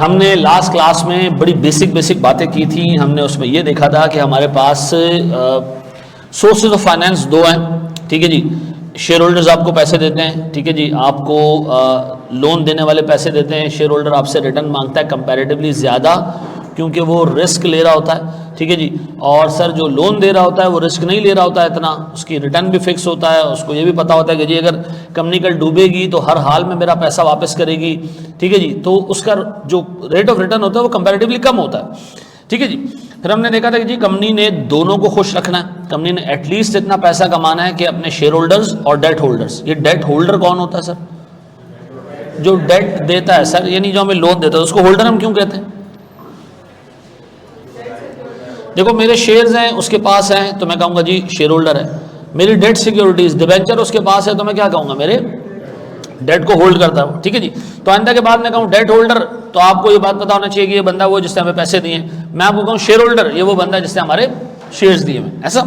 हमने last class में बड़ी बेसिक बातें की थी। हमने उसमें ये देखा था कि हमारे पास सोर्सेज ऑफ फाइनेंस दो हैं, ठीक है जी। शेयर होल्डर्स आपको पैसे देते हैं, ठीक है जी, आपको लोन देने वाले पैसे देते हैं। शेयर होल्डर आपसे रिटर्न मांगता है कंपैरेटिवली ज़्यादा, क्योंकि वो रिस्क ले रहा होता है, ठीक है जी। और सर जो लोन दे रहा होता है वो रिस्क नहीं ले रहा होता है इतना, उसकी रिटर्न भी फिक्स होता है। उसको ये भी पता होता है कि जी अगर कंपनी कल डूबेगी तो हर हाल में मेरा पैसा वापस करेगी, ठीक है जी। तो उसका जो रेट ऑफ रिटर्न होता है वो कंपैरेटिवली कम होता है, ठीक है जी। फिर हमने देखा था कि जी कंपनी ने दोनों को खुश रखना है। कंपनी ने एटलीस्ट इतना पैसा कमाना है कि अपने शेयर होल्डर्स और डेट होल्डर्स, ये डेट होल्डर कौन होता है सर? जो डेट देता है सर, यानी जो हमें लोन देता है उसको होल्डर हम क्यों कहते हैं? देखो मेरे शेयर्स हैं, उसके पास हैं, तो मैं कहूँगा जी शेयर होल्डर है। मेरी डेट सिक्योरिटीज डिबेंचर उसके पास है, तो मैं क्या कहूँगा? मेरे डेट को होल्ड करता हूँ, ठीक है जी। तो आइंदा के बाद मैं कहूँ डेट होल्डर, तो आपको ये बात पता होना चाहिए कि ये बंदा वो जिसने हमें पैसे दिए। मैं आपको कहूँ शेयर होल्डर, ये वो बंदा जिसने हमारे शेयर्स दिए हैं, ऐसा।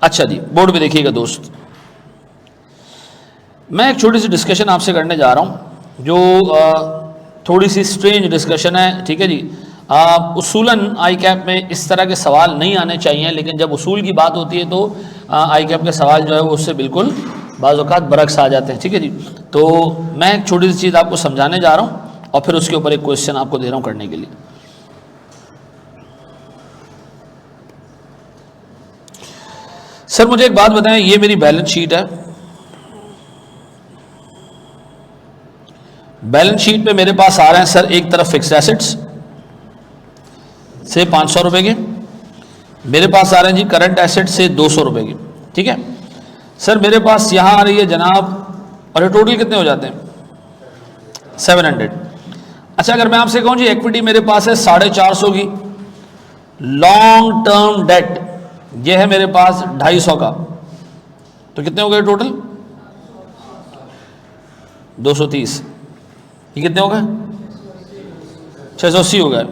अच्छा जी, बोर्ड पे देखिएगा दोस्त, मैं एक छोटी सी डिस्कशन आपसे करने जा रहा हूँ जो थोड़ी सी स्ट्रेंज डिस्कशन है, ठीक है जी। उसूलन आई कैप में इस तरह के सवाल नहीं आने चाहिए, लेकिन जब उसूल की बात होती है तो आई कैप के सवाल जो है वो उससे बिल्कुल बाज़ औक़ात बरक्स आ जाते हैं, ठीक है जी। तो मैं एक छोटी सी चीज़ आपको समझाने जा रहा हूँ और फिर उसके ऊपर एक क्वेश्चन आपको दे रहा हूँ करने के लिए। सर मुझे एक बात बताएं, ये मेरी बैलेंस शीट है। बैलेंस शीट पे मेरे पास आ रहे हैं सर, एक तरफ फिक्स्ड एसेट्स से 500 रुपए के, मेरे पास आ रहे हैं जी करंट एसेट से 200 रुपए के, ठीक है सर। मेरे पास यहां आ रही है जनाब, और ये टोटल कितने हो जाते हैं? 700। अच्छा अगर मैं आपसे कहूं जी इक्विटी मेरे पास है 450 की, लॉन्ग टर्म डेट ये है मेरे पास 250 का, तो कितने हो गए टोटल? 230। ये कितने हो गए? 680 हो गए।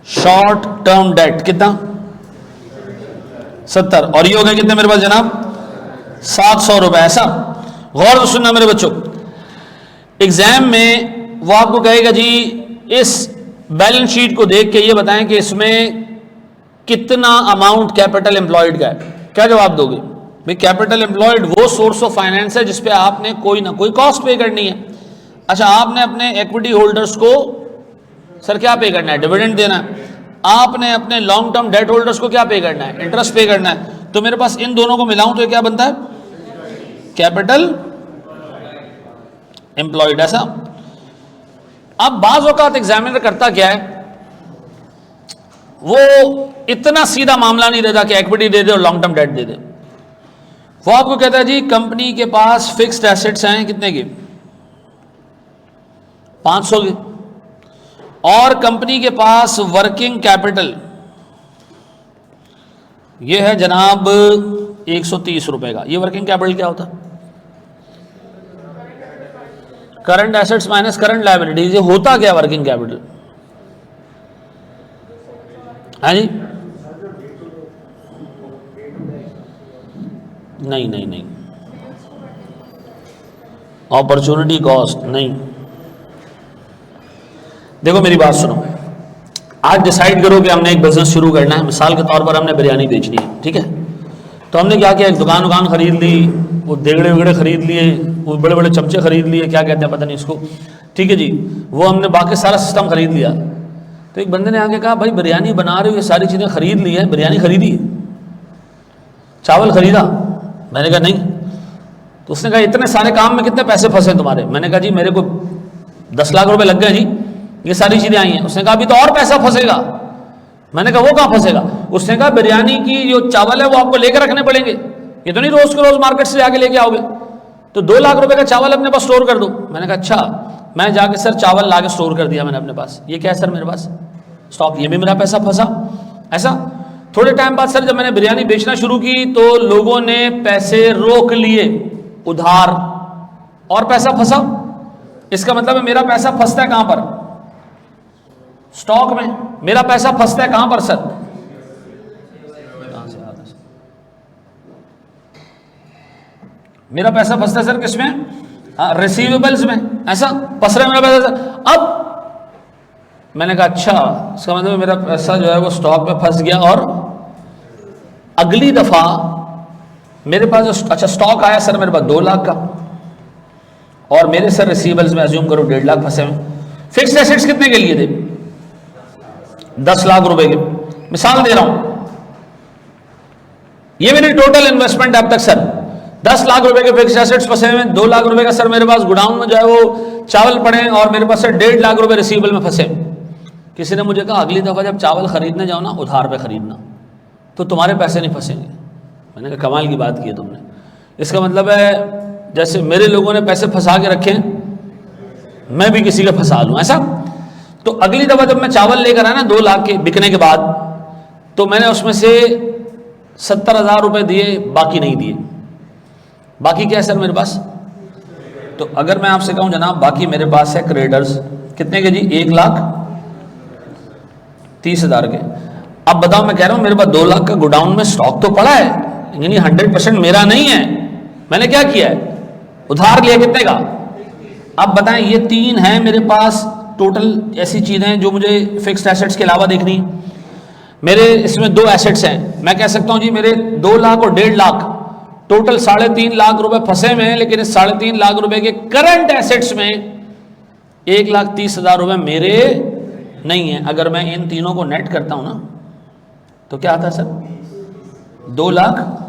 शॉर्ट टर्म डेट कितना? 70। और ये हो गए कितने मेरे पास जनाब? 700 रुपए, ऐसा। गौर से सुनना मेरे बच्चों, एग्जाम में वो आपको कहेगा जी इस बैलेंस शीट को देख के ये बताएं कि इसमें कितना अमाउंट कैपिटल एम्प्लॉयड का है। क्या जवाब दोगे? भाई कैपिटल एम्प्लॉयड वो सोर्स ऑफ फाइनेंस है जिसपे आपने कोई ना कोई कॉस्ट पे करनी है। अच्छा आपने अपने इक्विटी होल्डर्स को सर क्या पे करना है? डिविडेंड देना है। आपने अपने लॉन्ग टर्म डेट होल्डर्स को क्या पे करना है? इंटरेस्ट पे करना है। तो मेरे पास इन दोनों को मिलाऊं तो ये क्या बनता है? कैपिटल एम्प्लॉयड, ऐसा। अब बाज़ औक़ात एग्जामिनर करता क्या है, वो इतना सीधा मामला नहीं देता कि इक्विटी दे दे और लॉन्ग टर्म डेट दे दे। वो आपको कहता है जी कंपनी के पास फिक्स्ड एसेट्स हैं कितने के? 500 के, और कंपनी के पास वर्किंग कैपिटल ये है जनाब 130 रुपए का। ये वर्किंग कैपिटल क्या होता है? Current assets minus current liabilities. ये होता क्या वर्किंग कैपिटल? हाँ जी, नहीं, अपॉर्चुनिटी कॉस्ट नहीं। देखो मेरी बात सुनो, आज डिसाइड करो कि हमने एक बिजनेस शुरू करना है। मिसाल के तौर पर हमने बिरयानी बेचनी है, ठीक है। तो हमने क्या किया, एक दुकान खरीद ली, वो देगड़े वेगड़े खरीद लिए, वो बड़े बड़े चमचे खरीद लिए, क्या कहते हैं पता नहीं इसको, ठीक है जी। वो हमने बाकी सारा सिस्टम खरीद लिया। तो एक बंदे ने आके कहा भाई बिरयानी बना रहे हो, ये सारी चीज़ें खरीद ली है, बिरयानी खरीदी, चावल खरीदा? मैंने कहा नहीं। तो उसने कहा इतने सारे काम में कितने पैसे फंसे तुम्हारे? मैंने कहा जी मेरे को 10 लाख रुपए लग गए जी, ये सारी चीजें आई हैं। उसने कहा अभी तो और पैसा फंसेगा। मैंने कहा वो कहाँ फंसेगा? उसने कहा बिरयानी की जो चावल है वो आपको लेकर रखने पड़ेंगे, ये तो नहीं रोज के रोज मार्केट से जाके लेके आओगे। तो 2 लाख रुपए का चावल अपने पास स्टोर कर दो। मैंने कहा अच्छा। मैं जाके सर चावल ला के स्टोर कर दिया मैंने अपने पास। ये क्या है सर मेरे पास स्टॉक, ये भी मेरा पैसा फंसा, ऐसा। थोड़े टाइम बाद सर जब मैंने बिरयानी बेचना शुरू की तो लोगों ने पैसे रोक लिए उधार, और पैसा फंसा। इसका मतलब है मेरा पैसा फंसता है कहां पर? स्टॉक में। मेरा पैसा फंसता है कहां पर सर? मेरा पैसा फंसता है सर किसमें? रिसीवेबल्स में। ऐसा फंस रहा है मेरा पैसा सर। अब मैंने कहा अच्छा, इसका मतलब मेरा पैसा जो है वो स्टॉक में फंस गया, और अगली दफा मेरे पास अच्छा स्टॉक आया सर मेरे पास 2 लाख का, और मेरे सर रिसीवेबल्स में अज्यूम करो 1.5 लाख फंसे हुए। फिक्स्ड एसेट्स कितने के लिए थे? 10 लाख रुपए के। मिसाल दे रहा हूं, ये मेरी टोटल इन्वेस्टमेंट अब तक सर 10 लाख रुपए के फिक्स्ड एसेट्स फंसे हुए। 2 लाख रुपए का सर मेरे पास गोडाउन में जो है वो चावल पड़े, और मेरे पास सर 1.5 लाख रुपए रिसीवेबल में फंसे। किसी ने मुझे कहा अगली दफा जब चावल खरीदने जाओ ना, उधार पे खरीदना, तो तुम्हारे पैसे नहीं फंसेंगे। मैंने कहा कमाल की बात की है तुमने। इसका मतलब है जैसे मेरे लोगों ने पैसे फंसा के रखे, मैं भी किसी का फंसा लूं, ऐसा। तो अगली दफा जब मैं चावल लेकर आया ना 2 लाख के बिकने के बाद, तो मैंने उसमें से 70,000 रुपए दिए, बाकी नहीं दिए। बाकी क्या है सर मेरे पास? तो अगर मैं आपसे कहूं जनाब बाकी मेरे पास है क्रेडिटर्स, कितने के जी? 1,30,000 के। अब बताओ, मैं कह रहा हूं मेरे पास 2 लाख का गोडाउन में स्टॉक तो पड़ा है, लेकिन ये 100% मेरा नहीं है। मैंने क्या किया है? उधार लिया। कितने का? अब बताएं, ये 3 है मेरे पास टोटल ऐसी चीजें जो मुझे फिक्स्ड एसेट्स के अलावा देखनी है। मेरे इसमें 2 एसेट्स हैं, मैं कह सकता हूं जी मेरे 2 लाख और 1.5 लाख टोटल 3.5 लाख रुपए फंसे हुए हैं, लेकिन इस 3.5 लाख रुपए के करंट एसेट्स में 1,30,000 रुपए मेरे नहीं है। अगर मैं इन तीनों को नेट करता हूं ना, तो क्या आता है सर? 2 लाख।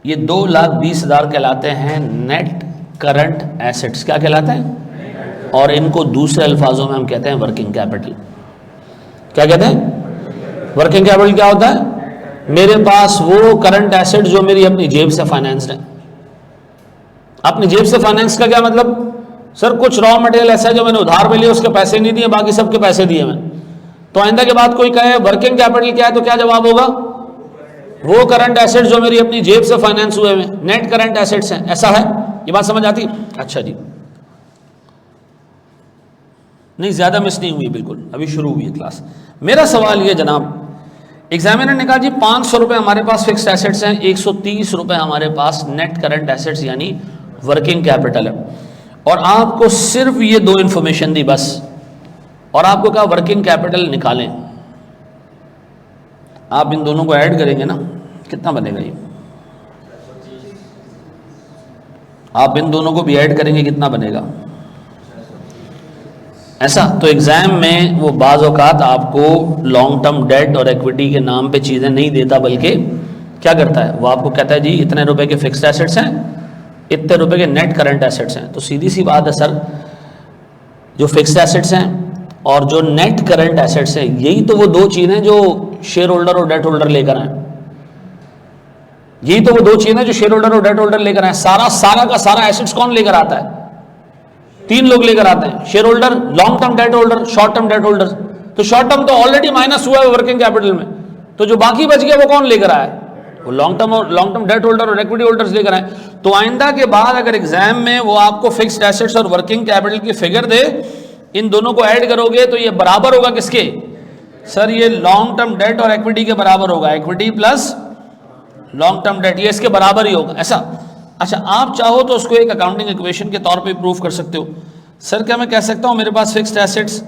ये 2,20,000 कहलाते हैं नेट करंट एसेट्स। क्या कहलाते हैं? और इनको दूसरे अल्फाजों में हम कहते हैं वर्किंग कैपिटल। क्या कहते हैं? वर्किंग कैपिटल क्या होता है? मेरे पास वो करंट एसेट जो मेरी अपनी जेब से फाइनेंस्ड है। अपनी जेब से फाइनेंस का क्या मतलब? सर कुछ रॉ मटेरियल ऐसा है जो मैंने उधार पे लिया, उसके पैसे नहीं दिए, बाकी सबके पैसे दिए मैंने। तो आइंदा के बाद कोई कहे वर्किंग कैपिटल क्या है, तो क्या जवाब होगा? वो करंट एसेट्स जो मेरी अपनी जेब से फाइनेंस हुए हैं, नेट करंट एसेट्स हैं। ऐसा है? ये बात समझ आती? अच्छा जी, नहीं ज्यादा मिस नहीं हुई, बिल्कुल अभी शुरू हुई है क्लास। मेरा सवाल ये जनाब, एग्जामिनर ने कहा जी 500 रुपए हमारे पास फिक्स्ड एसेट्स हैं, 130 रुपए हमारे पास नेट करंट एसेट्स यानी वर्किंग कैपिटल है, और आपको सिर्फ ये 2 इंफॉर्मेशन दी बस, और आपको कहा वर्किंग कैपिटल निकालें। आप इन दोनों को ऐड करेंगे ना, कितना बनेगा ये? आप इन दोनों को भी ऐड करेंगे, कितना बनेगा? ऐसा। तो एग्जाम में वो बाज़ औक़ात आपको लॉन्ग टर्म डेट और इक्विटी के नाम पे चीज़ें नहीं देता, बल्कि क्या करता है वो आपको कहता है जी इतने रुपए के फिक्स्ड एसेट्स हैं, इतने रुपए के नेट करंट एसेट्स हैं। तो सीधी सी बात है सर, जो फिक्स्ड एसेट्स हैं और जो नेट करंट एसेट्स हैं, यही तो वो 2 चीज़ें जो शेयर होल्डर और डेट होल्डर लेकर आए। यही तो वो 2 चीज़ें जो शेयर होल्डर और डेट होल्डर लेकर आए। सारा का सारा एसेट्स कौन लेकर आता है? 3 लोग लेकर आते हैं, share holder, long term date holder, short term date holder. तो शॉर्ट टर्म तो ऑलरेडी माइनस हुआ है वर्किंग कैपिटल में, तो जो बाकी बच गया वो कौन लेकर आया? वो लॉन्ग टर्म डेट होल्डर और इक्विटी होल्डर्स लेकर आए। तो आइंदा के बाद अगर एग्जाम में वो आपको फिक्स्ड एसेट्स और वर्किंग कैपिटल की फिगर दे, इन दोनों को ऐड करोगे तो ये बराबर होगा किसके? सर ये लॉन्ग टर्म डेट और इक्विटी के बराबर होगा, equity plus long term date, ये इसके बराबर ही होगा। ऐसा? अच्छा, आप चाहो तो उसको एक अकाउंटिंग इक्वेशन के तौर पे प्रूफ कर सकते हो। सर क्या मैं कह सकता हूं मेरे पास fixed assets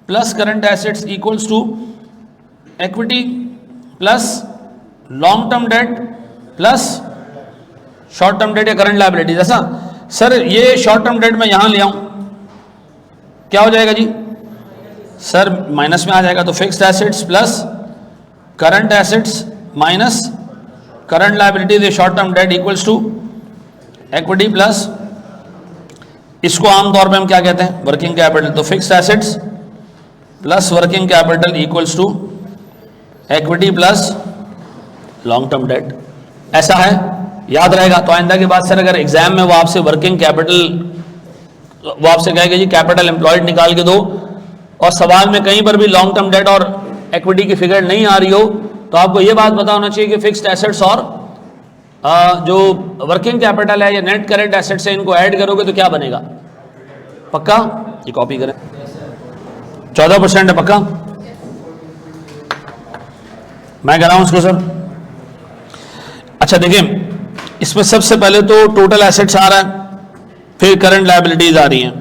plus current assets equals to equity plus long term debt plus short term debt या करंट लायबिलिटीज। ऐसा? सर ये शॉर्ट टर्म डेट मैं यहां ले आऊं, क्या हो जाएगा जी? सर माइनस में आ जाएगा। तो fixed assets plus current assets minus current liabilities short term debt equals to equity plus, इसको आमतौर पे हम क्या कहते हैं? Working capital. तो fixed assets plus working capital equals to equity plus long term debt. ऐसा है? याद रहेगा। तो आइंदा के बाद सर अगर एग्जाम में वो आपसे वर्किंग कैपिटल, वो आपसे कहेगा जी कैपिटल एम्प्लॉयड निकाल के दो, और सवाल में कहीं पर भी लॉन्ग टर्म डेट और इक्विटी की फिगर नहीं आ रही हो, तो आपको ये बात पता होना चाहिए कि फिक्स्ड एसेट्स और जो वर्किंग कैपिटल है या नेट करंट एसेट्स है, इनको ऐड करोगे तो क्या बनेगा? पक्का? ये कॉपी करें, 14% है। पक्का? मैं कह रहा हूं उसको सर। अच्छा देखिए, इसमें सबसे पहले तो टोटल एसेट्स आ रहा है, फिर करंट लायबिलिटीज आ रही हैं।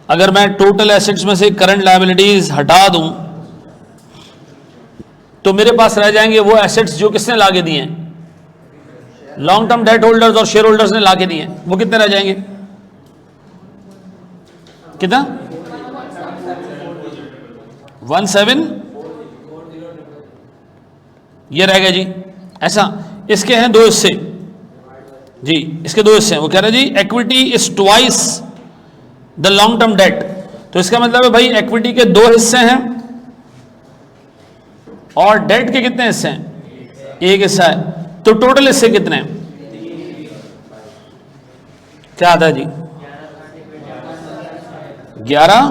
अगर मैं टोटल एसेट्स में से करंट लायबिलिटीज हटा दूं तो मेरे पास रह जाएंगे वो एसेट्स जो किसने लाके दिए हैं, लॉन्ग टर्म डेट होल्डर्स और शेयर होल्डर्स ने लाके दिए हैं। वो कितने रह जाएंगे, कितना 17 ये रह गया जी। ऐसा इसके हैं दो हिस्से जी, इसके दो हिस्से हैं। वो कह रहे हैं जी equity is twice the long term debt. तो इसका मतलब है भाई इक्विटी के दो हिस्से हैं और डेट के कितने हिस्से हैं, एक हिस्सा है। तो टोटल हिस्से कितने हैं, क्या आता है जी 11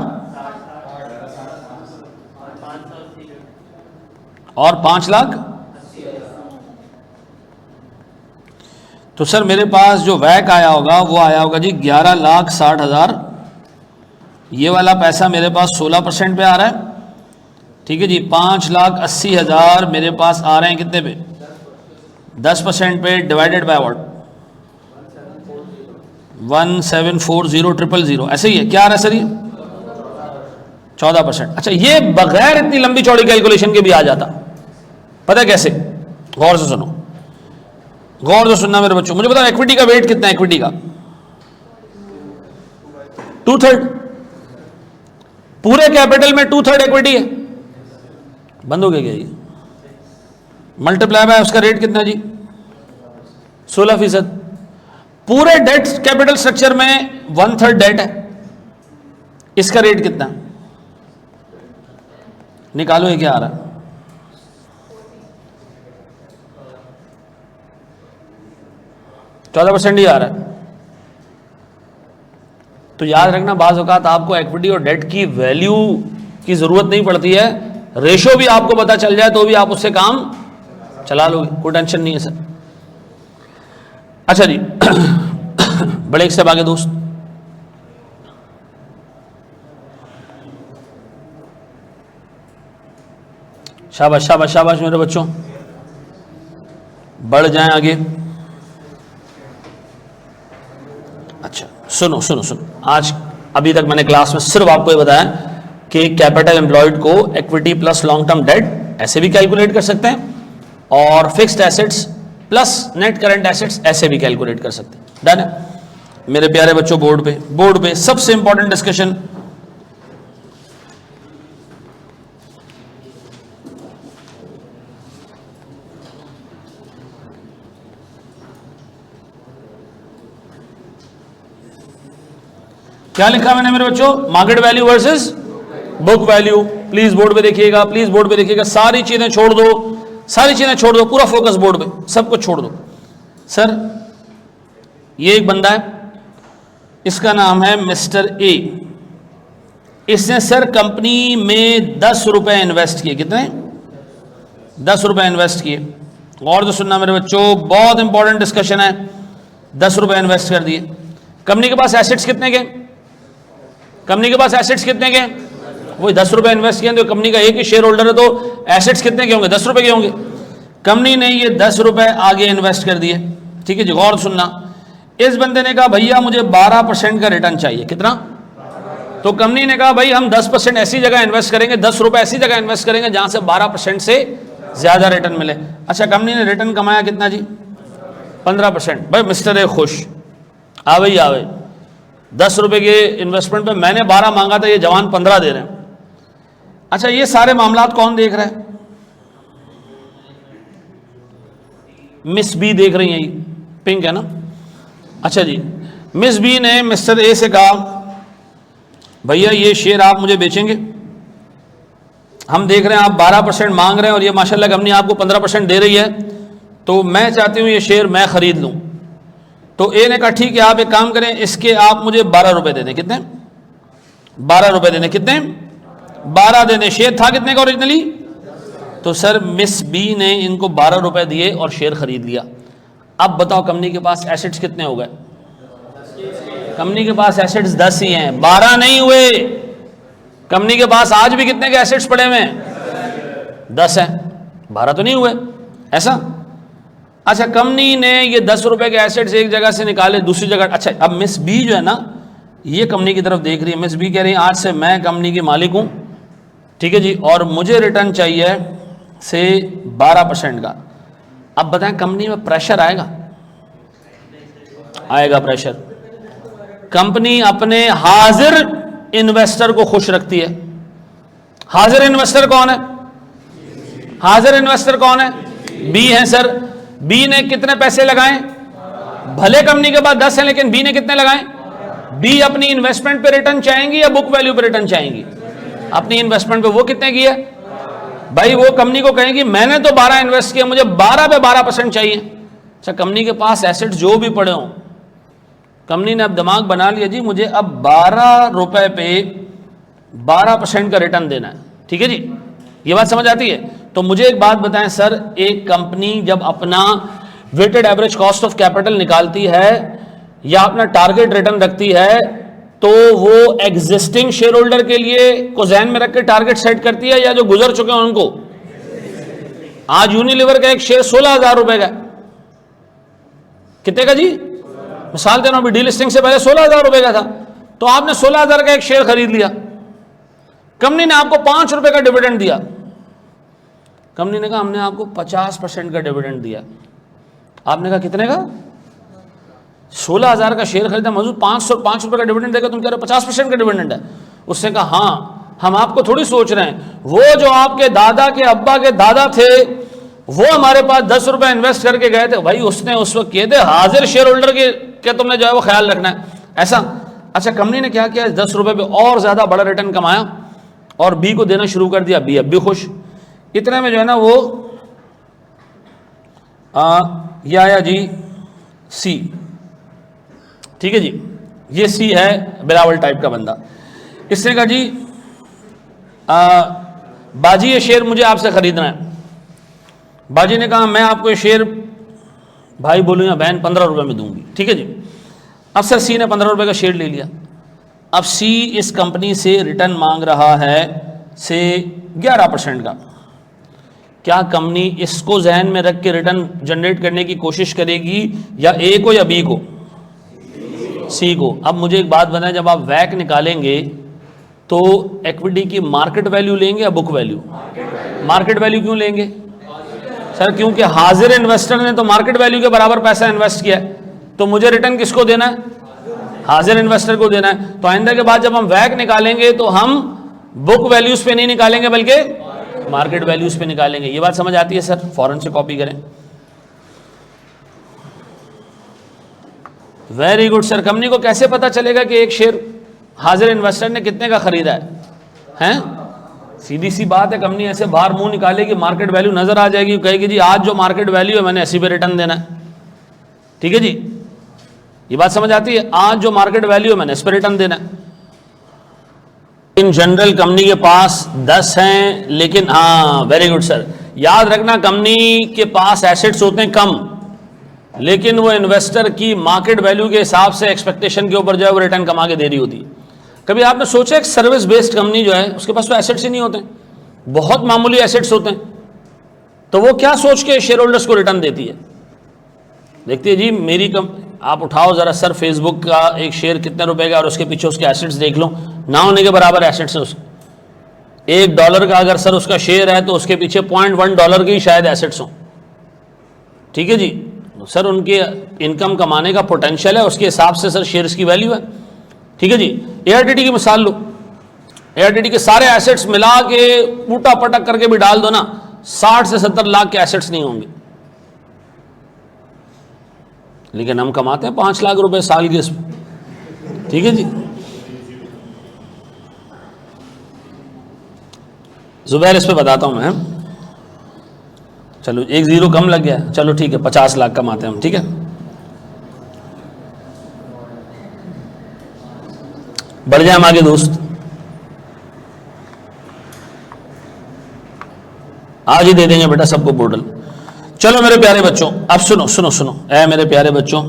और 5 लाख। तो सर मेरे पास जो वैक आया होगा वो आया होगा जी 11,60,000। ये वाला पैसा मेरे पास 16% पे आ रहा है, ठीक है जी। 5,80,000 मेरे पास आ रहे हैं कितने पे, 10% पे, डिवाइडेड बाय व्हाट 1,740,000। ऐसे ही है, क्या आ रहा है सर ये 14%। अच्छा ये बगैर इतनी लंबी चौड़ी कैलकुलेशन के भी आ जाता, पता है कैसे, गौर से सुनो, गौर से सुनना मेरे बच्चों। मुझे बताओ इक्विटी का वेट कितना है, इक्विटी का 2/3। पूरे कैपिटल में 2/3 इक्विटी है। बंद हो गया क्या ये, मल्टीप्लाई बाय उसका रेट कितना जी 16%। पूरे डेट कैपिटल स्ट्रक्चर में 1/3 डेट है, इसका रेट कितना, निकालो ये क्या आ रहा है, 14% ही आ रहा है। तो याद रखना बाज़ औक़ात आपको इक्विटी और डेट की वैल्यू की जरूरत नहीं पड़ती है, रेशो भी आपको पता चल जाए तो भी आप उससे काम चला लोगे, कोई टेंशन नहीं है सर। अच्छा जी बड़े एक स्टेप आगे दोस्त, शाबाश शाबाश शाबाश मेरे बच्चों, बढ़ जाएं आगे। अच्छा सुनो सुनो सुनो, आज अभी तक मैंने क्लास में सिर्फ आपको ये बताया कि कैपिटल एम्प्लॉयड को equity plus long term date ऐसे भी कैलकुलेट कर सकते हैं और fixed assets plus net current assets ऐसे भी कैलकुलेट कर सकते हैं। डन है मेरे प्यारे बच्चों। बोर्ड पे सबसे इंपॉर्टेंट डिस्कशन, क्या लिखा मैंने मेरे बच्चों, market value versus book value. Please board पे देखिएगा, प्लीज बोर्ड पे देखिएगा, सारी चीजें छोड़ दो, सारी चीजें छोड़ दो, पूरा फोकस बोर्ड पे, सब कुछ छोड़ दो। सर ये एक बंदा है, इसका नाम है मिस्टर ए। इसने सर कंपनी में 10 रुपए इन्वेस्ट किए, कितने 10 रुपए इन्वेस्ट किए। और तो सुनना मेरे बच्चों, बहुत इंपॉर्टेंट डिस्कशन है। 10 रुपए इन्वेस्ट कर दिए, कंपनी के पास एसेट्स कितने के, कंपनी के पास एसेट्स कितने के, वही 10 रुपए इन्वेस्ट किए। तो कंपनी का एक ही शेयर होल्डर है तो एसेट्स कितने के होंगे, 10 रुपए के होंगे। कंपनी ने ये 10 रुपए आगे इन्वेस्ट कर दिए, ठीक है जी। गौर सुनना, इस बंदे ने कहा भैया मुझे 12% का रिटर्न चाहिए, कितना, तो कंपनी ने कहा भाई हम 10% ऐसी जगह इन्वेस्ट करेंगे, 10 रुपए ऐसी जगह इन्वेस्ट करेंगे जहां से 12% से ज्यादा रिटर्न मिले। अच्छा कंपनी ने रिटर्न कमाया कितना जी 15%। भाई मिस्टर ए खुश, आ भाई आ भाई, 10 रुपए के इन्वेस्टमेंट पे मैंने 12 मांगा था, ये जवान 15 दे रहे हैं। अच्छा ये सारे मामलात कौन देख रहा है, मिस बी देख रही हैं, पिंक है ना। अच्छा जी, मिस बी ने मिस्टर ए से कहा भैया ये शेयर आप मुझे बेचेंगे, हम देख रहे हैं आप 12% मांग रहे हैं और ये माशाल्लाह कंपनी आपको 15% दे रही है, तो मैं चाहती हूँ ये शेयर मैं खरीद लूँ। तो ए ने कहा ठीक है आप एक काम करें, इसके आप मुझे 12 रुपए दे दें, कितने 12 रुपए देने, कितने 12 देने। शेयर था कितने का ओरिजिनली, तो सर मिस बी ने इनको 12 रुपए दिए और शेयर खरीद लिया। अब बताओ कंपनी के पास एसेट्स कितने हो गए, कंपनी के पास एसेट्स 10 ही हैं, 12 नहीं हुए। कंपनी के पास आज भी कितने के एसेट्स पड़े हुए हैं, 10 हैं, 12 तो नहीं हुए। ऐसा अच्छा, कंपनी ने ये 10 रुपए के एसेट्स एक जगह से निकाले दूसरी जगह। अच्छा, अब मिस बी जो है ना, ये कंपनी की तरफ देख रही है। मिस बी कह रही है आज से मैं कंपनी की मालिक हूं, ठीक है जी, और मुझे रिटर्न चाहिए से 12% का। अब बताएं कंपनी में प्रेशर आएगा? आएगा प्रेशर। कंपनी अपने हाजिर इन्वेस्टर को खुश रखती है। हाजिर इन्वेस्टर कौन है? हाजिर इन्वेस्टर कौन है? बी है सर। बी ने कितने पैसे लगाए? भले कंपनी के पास 10 है, लेकिन बी ने कितने लगाए? बी अपनी इन्वेस्टमेंट पे रिटर्न चाहेंगी या बुक वैल्यू पे रिटर्न चाहेंगी? अपनी इन्वेस्टमेंट पे। वो कितने की है भाई? वो कंपनी को कहेंगी मैंने तो 12 इन्वेस्ट किया, मुझे 12 पे 12% चाहिए। अच्छा, कंपनी के पास एसेट्स जो भी पड़े हों, कंपनी ने अब दिमाग बना लिया जी मुझे अब 12 रुपए पे 12% का रिटर्न देना है, ठीक है जी, ये बात समझ आती है? तो मुझे एक बात बताएं सर, एक कंपनी जब अपना weighted average cost of capital निकालती है या अपना टारगेट रिटर्न रखती है, तो वो एग्जिस्टिंग शेयर होल्डर के लिए को ध्यान में रख के टारगेट सेट करती है या जो गुजर चुके हैं उनको? आज यूनिलीवर का एक शेयर 16,000 रुपए का, कितने का जी? मिसाल दे रहा हूं, अभी डीलिस्टिंग से पहले 16,000 रुपए का था, तो आपने 16,000 का एक शेयर खरीद लिया। कंपनी ने आपको 5 रुपए का डिविडेंड दिया। कंपनी ने कहा हमने आपको 50% का डिविडेंड दिया। आपने कहा कितने का? 16,000 का शेयर खरीदा, मौजूद 5 रुपए का डिविडेंड देगा, तुम कह रहे हो 50% का डिविडेंड है। उसने कहा हाँ, हम आपको थोड़ी सोच रहे हैं, वो जो आपके दादा के अब्बा के दादा थे वो हमारे पास 10 रुपए इन्वेस्ट करके गए थे भाई, उसने उस वक्त किए थे, हाजिर शेयर होल्डर के तुमने जो है वो ख्याल रखना है, ऐसा। अच्छा, कंपनी ने क्या किया, 10 रुपए पे और ज्यादा बड़ा रिटर्न कमाया और बी को देना शुरू कर दिया। बी अब भी खुश। इतने में जो है ना वो ये आया जी सी, ठीक है जी, ये सी है बिलावल टाइप का बंदा। इसने कहा जी बाजी ये शेयर मुझे आपसे खरीदना है। बाजी ने कहा मैं आपको ये शेयर भाई बोलूँ या बहन 15 रुपए में दूंगी, ठीक है जी। अब सर सी ने 15 रुपए का शेयर ले लिया। अब सी इस कंपनी से रिटर्न मांग रहा है से 11% का। क्या कंपनी इसको जहन में रख के रिटर्न जनरेट करने की कोशिश करेगी या ए को या बी को? सी को। अब मुझे एक बात बताएं, जब आप वैक निकालेंगे तो इक्विटी की मार्केट वैल्यू लेंगे या बुक वैल्यू? मार्केट वैल्यू क्यों लेंगे सर? क्योंकि हाजिर इन्वेस्टर ने तो मार्केट वैल्यू के बराबर पैसा इन्वेस्ट किया है, तो मुझे रिटर्न किसको देना है? हाजिर इन्वेस्टर को देना है। तो आइंदा के बाद जब हम वैक निकालेंगे तो हम बुक वैल्यूज पे नहीं निकालेंगे बल्कि मार्केट वैल्यूज पे निकालेंगे। ये बात समझ आती है सर? फौरन से कॉपी करें। Very good sir. कंपनी को कैसे पता चलेगा कि एक शेयर हाजिर इन्वेस्टर ने कितने का खरीदा है? हैं? सीधी सी बात है, कंपनी ऐसे बाहर मुंह निकालेगी, मार्केट वैल्यू नजर आ जाएगी, कहेगी जी आज जो मार्केट वैल्यू है मैंने 80 पे रिटर्न देना है, ठीक है जी, ये बात समझ आती है? आज जो मार्केट वैल्यू है मैंने इस पर रिटर्न देना है। इन जनरल कंपनी के पास 10 हैं, लेकिन हाँ वेरी गुड सर, याद रखना कंपनी के पास एसेट्स होते हैं कम, लेकिन वो इन्वेस्टर की मार्केट वैल्यू के हिसाब से एक्सपेक्टेशन के ऊपर जो है वो रिटर्न कमा के दे रही होती है। कभी आपने सोचा एक सर्विस बेस्ड कंपनी जो है उसके पास तो एसेट्स ही नहीं होते, बहुत मामूली एसेट्स होते हैं, तो वो क्या सोच के शेयर होल्डर्स को रिटर्न देती है? देखती है जी मेरी आप उठाओ जरा सर फेसबुक का एक शेयर कितने रुपए का और उसके पीछे उसके एसेट्स देख लो, ना होने के बराबर एसेट्स है उसके। $1 का अगर सर उसका शेयर है तो उसके पीछे $0.1 के ही शायद एसेट्स हों, ठीक है जी। सर उनके इनकम कमाने का पोटेंशियल है, उसके हिसाब से सर शेयर्स की वैल्यू है, ठीक है जी। एआरटीटी की मिसाल लो, एआरटीटी के सारे एसेट्स मिला के उल्टा पटक करके भी डाल दो ना, 60 से 70 लाख के एसेट्स नहीं होंगे, लेकिन हम कमाते हैं 5 लाख रुपए साल के इसमें, ठीक है जी। जुबैर इस पे बताता हूं मैं, चलो एक जीरो कम लग गया, चलो ठीक है 50 लाख कमाते हैं हम, ठीक है। बढ़ जाए हम आगे दोस्त, आज ही दे देंगे बेटा सबको पोर्टल। चलो मेरे प्यारे बच्चों, अब सुनो सुनो सुनो, ऐ मेरे प्यारे बच्चों,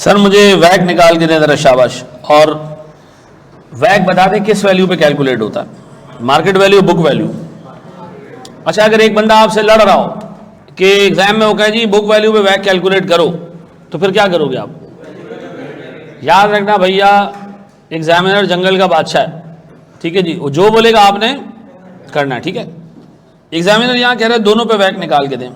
सर मुझे वैक निकाल के दे जरा शाबाश। और वैक बता दें किस वैल्यू पे कैलकुलेट होता है, मार्केट वैल्यू, बुक वैल्यू? अच्छा, अगर एक बंदा आपसे लड़ रहा हो कि एग्जाम में वो कहे जी बुक वैल्यू पे वैक कैलकुलेट करो, तो फिर क्या करोगे आप? याद रखना भैया, एग्जामिनर जंगल का बादशाह है, ठीक है जी, वो जो बोलेगा आपने करना है, ठीक है। एग्जामिनर यहां कह रहे हैं दोनों पे वैक निकाल के दें।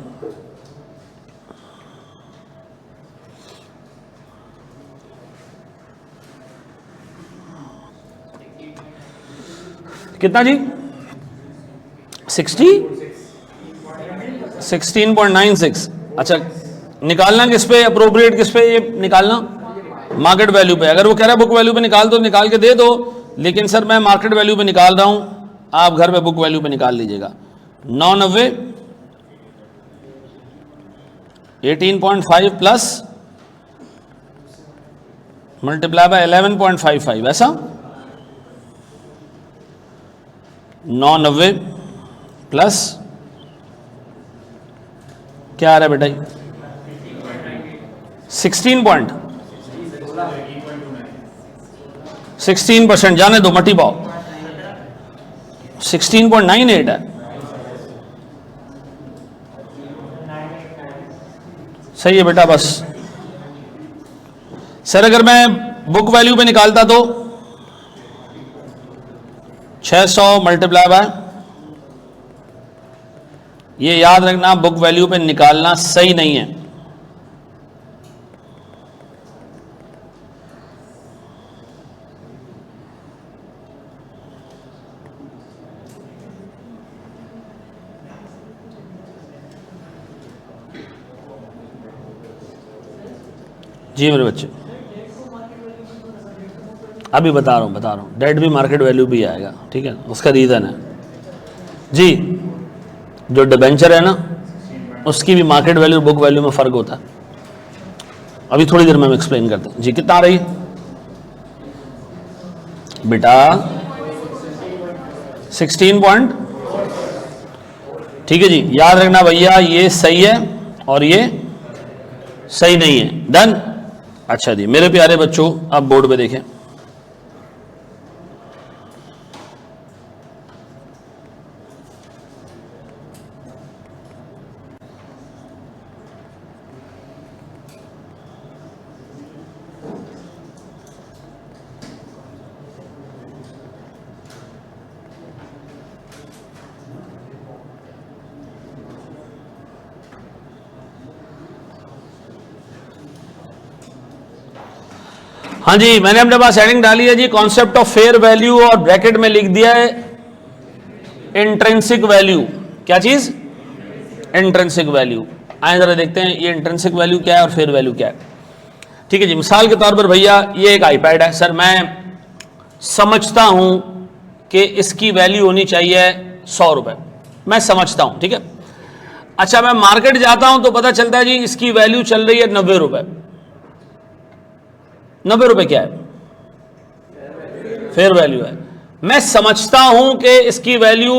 कितना जी? 16.96। अच्छा, निकालना किस पे अप्रोप्रिएट, किस पे ये निकालना? मार्केट वैल्यू पे। अगर वो कह रहा है बुक वैल्यू पे निकाल दो, निकाल के दे दो, लेकिन सर मैं मार्केट वैल्यू पे निकाल रहा हूं, आप घर पे बुक वैल्यू पे निकाल लीजिएगा। 990 18.5 प्लस मल्टीप्लाई बाय 11.55, ऐसा 990 प्लस क्या आ रहा है बेटा? 16% जाने दो, मटी पाओ, 16.98 है। सही है बेटा, बस। सर अगर मैं बुक वैल्यू पे निकालता तो 600 मल्टीप्लाई बाय, ये याद रखना बुक वैल्यू पे निकालना सही नहीं है। जी मेरे बच्चे, अभी बता रहा हूँ, डेट भी मार्केट वैल्यू भी आएगा, ठीक है, उसका रीज़न है जी। जो डिबेंचर है ना, उसकी भी मार्केट वैल्यू बुक वैल्यू में फ़र्क होता है। अभी थोड़ी देर में हम एक्सप्लेन करते हैं जी। कितना आ रही बेटा? 16 पॉइंट, ठीक है जी। याद रखना भैया, ये सही है और ये सही नहीं है। डन? अच्छा जी मेरे प्यारे बच्चों, अब बोर्ड पे देखें। हाँ जी, मैंने अपने पास हेडिंग डाली है जी, कॉन्सेप्ट ऑफ फेयर वैल्यू, और ब्रैकेट में लिख दिया है इंट्रिंसिक वैल्यू। क्या चीज? Intrinsic value. आए जरा देखते हैं ये इंट्रिंसिक वैल्यू क्या है और फेयर वैल्यू क्या है। ठीक है जी, मिसाल के तौर पर भैया ये एक आईपैड है, सर मैं समझता हूं कि इसकी वैल्यू होनी चाहिए 100 रुपए, मैं समझता हूं, ठीक है। अच्छा, मैं मार्केट जाता हूं तो पता चलता है जी इसकी वैल्यू चल रही है 90 रुपए। 90 रुपए क्या है? फेयर वैल्यू है। मैं समझता हूं कि इसकी वैल्यू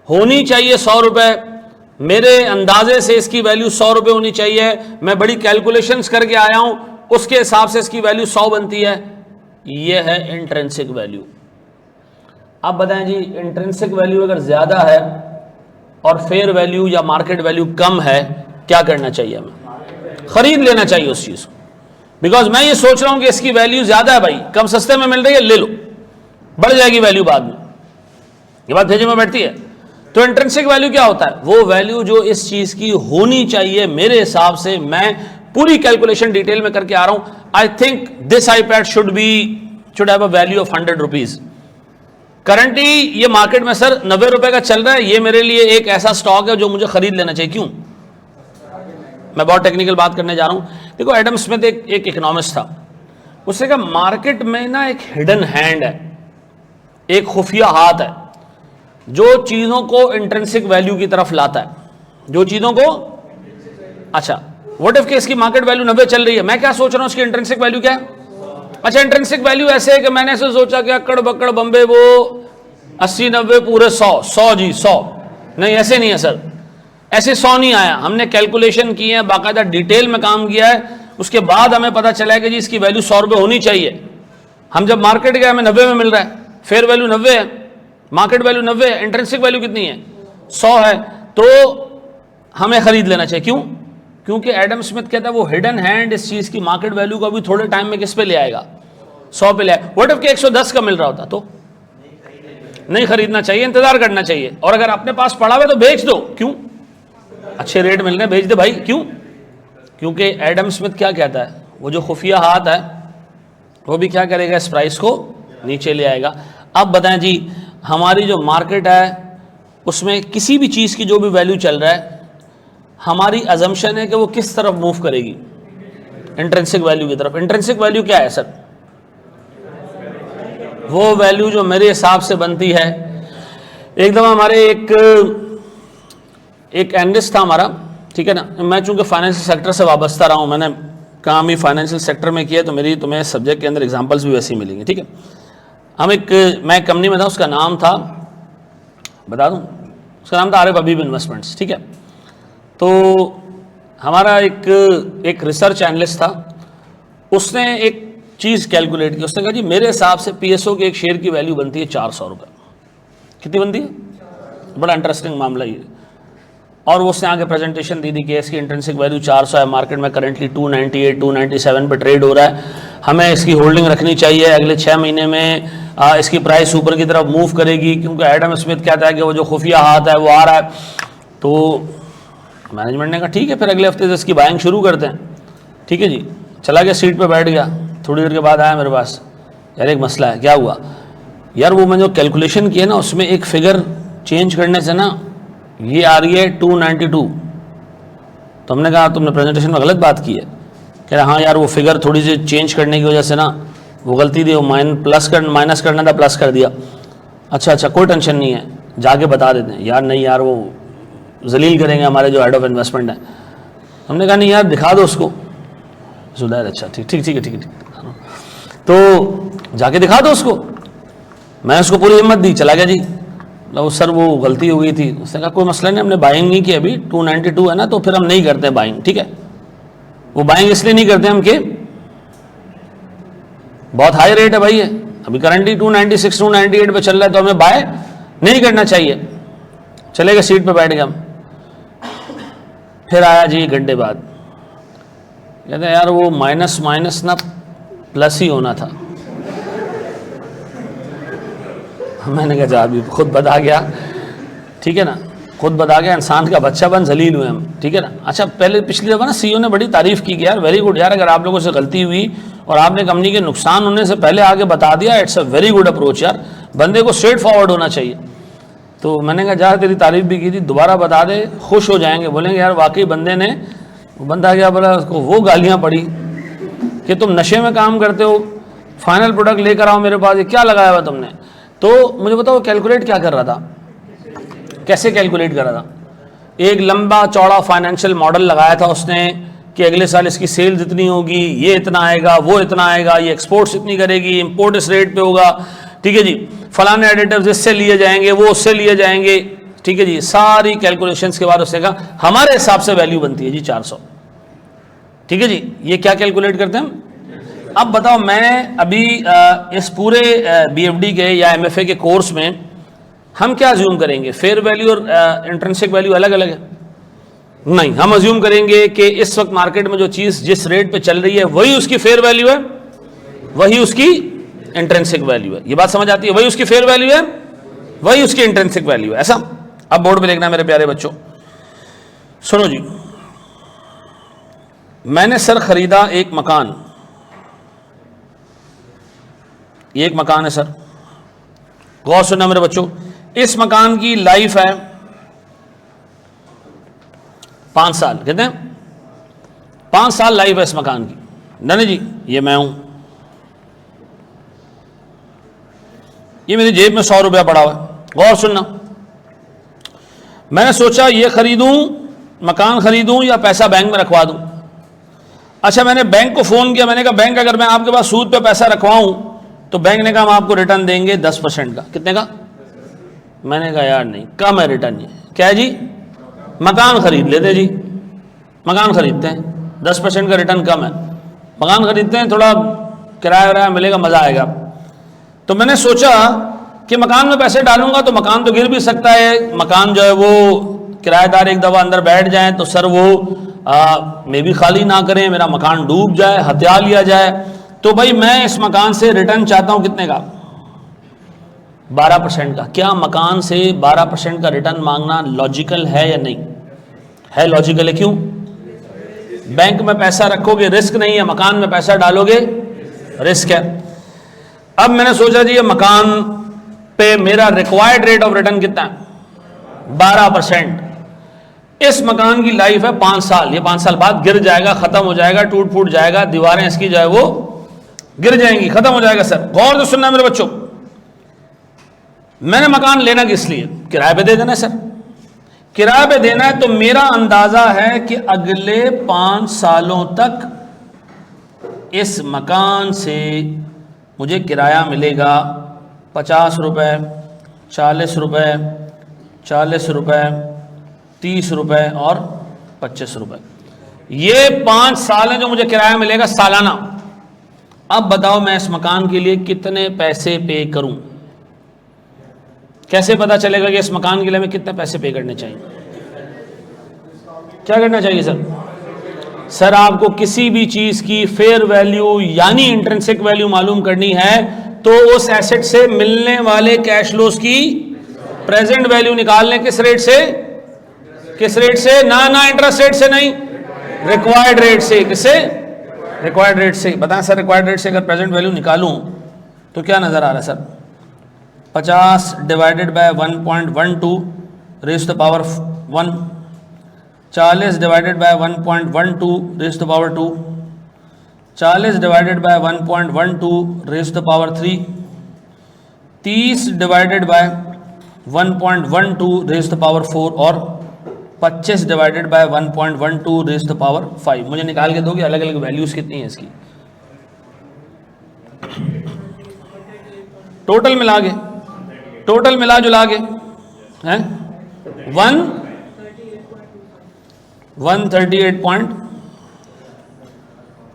होनी चाहिए 100 रुपए, मेरे अंदाजे से इसकी वैल्यू 100 रुपए होनी चाहिए, मैं बड़ी कैलकुलेशंस करके आया हूं, उसके हिसाब से इसकी वैल्यू 100 बनती है। यह है इंट्रिंसिक वैल्यू। अब बताएं जी, इंट्रिंसिक वैल्यू अगर ज्यादा है और फेयर वैल्यू या मार्केट वैल्यू कम है, क्या करना चाहिए? हमें खरीद लेना चाहिए उस चीज को, बिकॉज मैं ये सोच रहा हूं कि इसकी वैल्यू ज्यादा है, भाई कम सस्ते में मिल रही है, ले लो, बढ़ जाएगी वैल्यू बाद में, ये बात भेजे में बैठती है। तो इंट्रिंसिक वैल्यू क्या होता है? वो वैल्यू जो इस चीज की होनी चाहिए मेरे हिसाब से, मैं पूरी कैलकुलेशन डिटेल में करके आ रहा हूं। I think this iPad should have a value of 100 rupees. Currently ये मार्केट में सर 90 रुपए का चल रहा है, ये मेरे लिए एक ऐसा स्टॉक है जो मुझे खरीद लेना चाहिए। क्यों? मैं बहुत टेक्निकल बात करने जा रहा हूं। देखो, एडम स्मिथ एक इकोनॉमिस्ट था, उसने कहा मार्केट में ना एक हिडन हैंड है, एक खुफिया हाथ है जो चीजों को इंट्रिंसिक वैल्यू की तरफ लाता है, जो चीजों को। अच्छा, व्हाट इफ के इसकी मार्केट वैल्यू 90 चल रही है, मैं क्या सोच रहा हूं उसकी इंट्रिंसिक वैल्यू क्या है? अच्छा, इंट्रिंसिक वैल्यू ऐसे है कि मैंने ऐसे सोचा कि अक्कड़ बक्कड़ बम्बे वो 80 90 पूरे 100 जी 100 नहीं, ऐसे नहीं है सर, ऐसे 100 नहीं आया। हमने कैलकुलेशन की है, बाकायदा डिटेल में काम किया है, उसके बाद हमें पता चला कि जी इसकी वैल्यू 100 रुपये होनी चाहिए। हम जब मार्केट गए हमें 90 में मिल रहा है, फेयर वैल्यू 90 है, मार्केट वैल्यू 90 है, इंट्रिंसिक वैल्यू कितनी है 100 है, तो हमें खरीद लेना चाहिए। क्यों? क्योंकि एडम स्मिथ कहता है वो हिडन हैंड इस चीज की मार्केट वैल्यू को अभी थोड़े टाइम में किस पे ले आएगा, 100 पे ले आएगा। व्हाट इफ के 110 का मिल रहा होता तो नहीं खरीदना चाहिए, इंतजार करना चाहिए। और अगर अपने पास पड़ा हुआ तो बेच दो। क्यों? अच्छे रेट मिल रहे हैं, बेच दे भाई। क्यों? क्योंकि एडम स्मिथ क्या कहता है, वो जो खुफिया हाथ है वो भी क्या करेगा, इस प्राइस को नीचे ले आएगा। अब बताएं जी, हमारी जो मार्केट है उसमें किसी भी चीज़ की जो भी वैल्यू चल रहा है, हमारी अजम्पशन है कि वो किस तरफ मूव करेगी, इंट्रिंसिक वैल्यू की तरफ। इंट्रिंसिक वैल्यू क्या है सर? वो वैल्यू जो मेरे हिसाब से बनती है, एक दफ़ा हमारे एक एनालिस्ट था हमारा, ठीक है ना, मैं चूंकि फाइनेंशियल सेक्टर से वाबस्ता रहा हूँ, मैंने काम ही फाइनेंशियल सेक्टर में किया, तो मेरी तुम्हें सब्जेक्ट के अंदर एग्जांपल्स भी वैसे ही मिलेंगे, ठीक है। मैं कंपनी में था, उसका नाम था, बता दूँ, उसका नाम था आरिफ हबीब इन्वेस्टमेंट्स, ठीक है। तो हमारा एक रिसर्च एनालिस्ट था, उसने एक चीज़ कैलकुलेट की। उसने कहा जी मेरे हिसाब से पीएसओ के एक शेयर की वैल्यू बनती है 400 रुपये। कितनी बनती है? बड़ा इंटरेस्टिंग मामला ये। और वो उसने आगे प्रेजेंटेशन दी कि इसकी इंट्रिंसिक वैल्यू 400 है, मार्केट में करंटली 298 297 पे ट्रेड हो रहा है, हमें इसकी होल्डिंग रखनी चाहिए, अगले 6 महीने में इसकी प्राइस ऊपर की तरफ मूव करेगी, क्योंकि एडम स्मिथ कहता है कि वो जो खुफिया हाथ है वो आ रहा है। तो मैनेजमेंट ने कहा ठीक है, फिर अगले हफ्ते से इसकी बाइंग शुरू करते हैं, ठीक है जी। चला गया, सीट पर बैठ गया, थोड़ी देर के बाद आया मेरे पास, यार एक मसला है। क्या हुआ? यार वो मैं जो कैलकुलेशन किया ना, उसमें एक फिगर चेंज करने से ना ये आ रही है 292। तो हमने कहा तुमने प्रेजेंटेशन में गलत बात की है। कह रहा हाँ यार वो फिगर थोड़ी सी चेंज करने की वजह से ना वो गलती थी, वो माइनस करना था, प्लस कर दिया। अच्छा कोई टेंशन नहीं है, जाके बता देते हैं। यार नहीं यार, वो जलील करेंगे हमारे जो हेड ऑफ इन्वेस्टमेंट है। हमने कहा नहीं यार दिखा दो उसको। जुदैर अच्छा ठीक है। तो जाके दिखा दो उसको। मैं उसको पूरी हिम्मत दी, चला गया जी। मतलब सर वो गलती हो गई थी। उसने कहा कोई मसला नहीं, हमने बाइंग नहीं की अभी, 292 है ना, तो फिर हम नहीं करते बाइंग, ठीक है। वो बाइंग इसलिए नहीं करते हम कि बहुत हाई रेट है भाई, है अभी करंटली 296 298 पे चल रहा है, तो हमें बाय नहीं करना चाहिए। चले गए, सीट पे बैठ गए हम। फिर आया जी 1 घंटे बाद, कहते हैं यार वो माइनस ना प्लस ही होना था। मैंने कहा जा अभी खुद बता गया, ठीक है ना, खुद बता गया, इंसान का बच्चा बन, जलील हुए हम, ठीक है ना। अच्छा पहले पिछली दफ़ा ना सीईओ ने बड़ी तारीफ़ की कि यार वेरी गुड यार, अगर आप लोगों से गलती हुई और आपने कंपनी के नुकसान होने से पहले आगे बता दिया, it's a very good approach यार, बंदे को स्ट्रेट फॉरवर्ड होना चाहिए। तो मैंने कहा जा तेरी तारीफ़ भी की थी, दोबारा बता दे, खुश हो जाएंगे, बोलेंगे यार वाकई बंदे ने, बंदा क्या बोला, उसको वो गालियाँ पड़ी कि तुम नशे में काम करते हो, फाइनल प्रोडक्ट लेकर आओ मेरे पास, ये क्या लगाया हुआ तुमने। तो मुझे बताओ कैलकुलेट क्या कर रहा था, कैसे कैलकुलेट कर रहा था। एक लंबा चौड़ा फाइनेंशियल मॉडल लगाया था उसने कि अगले साल इसकी सेल्स इतनी होगी, ये इतना आएगा, वो इतना आएगा, ये एक्सपोर्ट्स इतनी करेगी, इंपोर्ट इस रेट पे होगा, ठीक है जी, फलाने एडिटिव्स इससे लिए जाएंगे, वो उससे लिए जाएंगे, ठीक है जी। सारी कैलकुलेशंस के बाद उसने कहा हमारे हिसाब से वैल्यू बनती है जी 400, ठीक है जी। ये क्या कैलकुलेट करते हैं हम। अब बताओ मैं अभी इस पूरे बीएफडी के या एमएफए के कोर्स में हम क्या अज्यूम करेंगे, फेयर वैल्यू और इंट्रिंसिक वैल्यू अलग अलग है? नहीं, हम अज्यूम करेंगे कि इस वक्त मार्केट में जो चीज़ जिस रेट पे चल रही है वही उसकी फेयर वैल्यू है, वही उसकी इंट्रिंसिक वैल्यू है। ये बात समझ आती है? वही उसकी फेयर वैल्यू है, वही उसकी इंट्रिंसिक वैल्यू है, ऐसा। अब बोर्ड पे लिखना मेरे प्यारे बच्चों, सुनो जी। मैंने सर खरीदा एक मकान, ये एक मकान है सर, गौर सुनना मेरे बच्चों। इस मकान की लाइफ है 5 साल, कहते हैं 5 साल लाइफ है इस मकान की। नहीं जी, ये मैं हूं, ये मेरी जेब में 100 रुपया पड़ा हुआ है। गौर सुनना, मैंने सोचा ये खरीदूं, मकान खरीदूं या पैसा बैंक में रखवा दूं। अच्छा मैंने बैंक को फोन किया, मैंने कहा बैंक अगर मैं आपके पास सूद पे पैसा रखवाऊं तो बैंक ने कहा हम आपको रिटर्न देंगे 10% का। कितने का? मैंने कहा यार नहीं, कम है रिटर्न। ये क्या है जी? मकान खरीद लेते जी, मकान खरीदते हैं, 10% का रिटर्न कम है। मकान खरीदते हैं, थोड़ा किराया वराया मिलेगा, मज़ा आएगा। तो मैंने सोचा कि मकान में पैसे डालूंगा तो मकान तो गिर भी सकता है, मकान जो है वो किराएदार एक दफ़ा अंदर बैठ जाए तो सर वो मे भी खाली ना करें, मेरा मकान डूब जाए, हत्या लिया जाए। तो भाई मैं इस मकान से रिटर्न चाहता हूं कितने का? 12% का। क्या मकान से 12% का रिटर्न मांगना लॉजिकल है या नहीं है? लॉजिकल है। क्यों? बैंक में पैसा रखोगे रिस्क नहीं है, मकान में पैसा डालोगे रिस्क है। अब मैंने सोचा जी ये मकान पे मेरा रिक्वायर्ड रेट ऑफ रिटर्न कितना है? 12%। इस मकान की लाइफ है 5 साल, ये 5 साल बाद गिर जाएगा, खत्म हो जाएगा, टूट फूट जाएगा, दीवारें इसकी जो है वो गिर जाएंगी, खत्म हो जाएगा। सर गौर से सुनना मेरे बच्चों, मैंने मकान लेना किस लिए? किराए पे दे देना है सर, किराए पे देना है। तो मेरा अंदाजा है कि अगले 5 सालों तक इस मकान से मुझे किराया मिलेगा 50 रुपये, 40 रुपये, 40 रुपये, 30 रुपये और 25 रुपये। ये 5 साल हैं जो मुझे किराया मिलेगा सालाना। अब बताओ मैं इस मकान के लिए कितने पैसे पे करूं? कैसे पता चलेगा कि इस मकान के लिए हमें कितने पैसे पे करने चाहिए? क्या करना चाहिए सर? सर आपको किसी भी चीज की फेयर वैल्यू यानी इंट्रिंसिक वैल्यू मालूम करनी है तो उस एसेट से मिलने वाले कैश फ्लोज की प्रेजेंट वैल्यू निकालने। किस रेट से? किस रेट से? ना इंटरेस्ट रेट से नहीं, रिक्वायर्ड रेट से। किससे? रिक्वायर्ड रेट से। बताएं सर, रिक्वायर्ड रेट से अगर प्रेजेंट वैल्यू निकालूं तो क्या नजर आ रहा है sir? 50 divided by 1.12 raise to the power 1, 40 divided by 1.12 raise to the power 2, 40 divided by 1.12 raise to the power 3, 30 divided by 1.12 raise to the power 4 और 25 divided by 1.12 raise to the power 5। मुझे निकाल के दोगे अलग अलग values कितनी है इसकी? टोटल मिला के, टोटल मिला जुला के हैं 138 पॉइंट।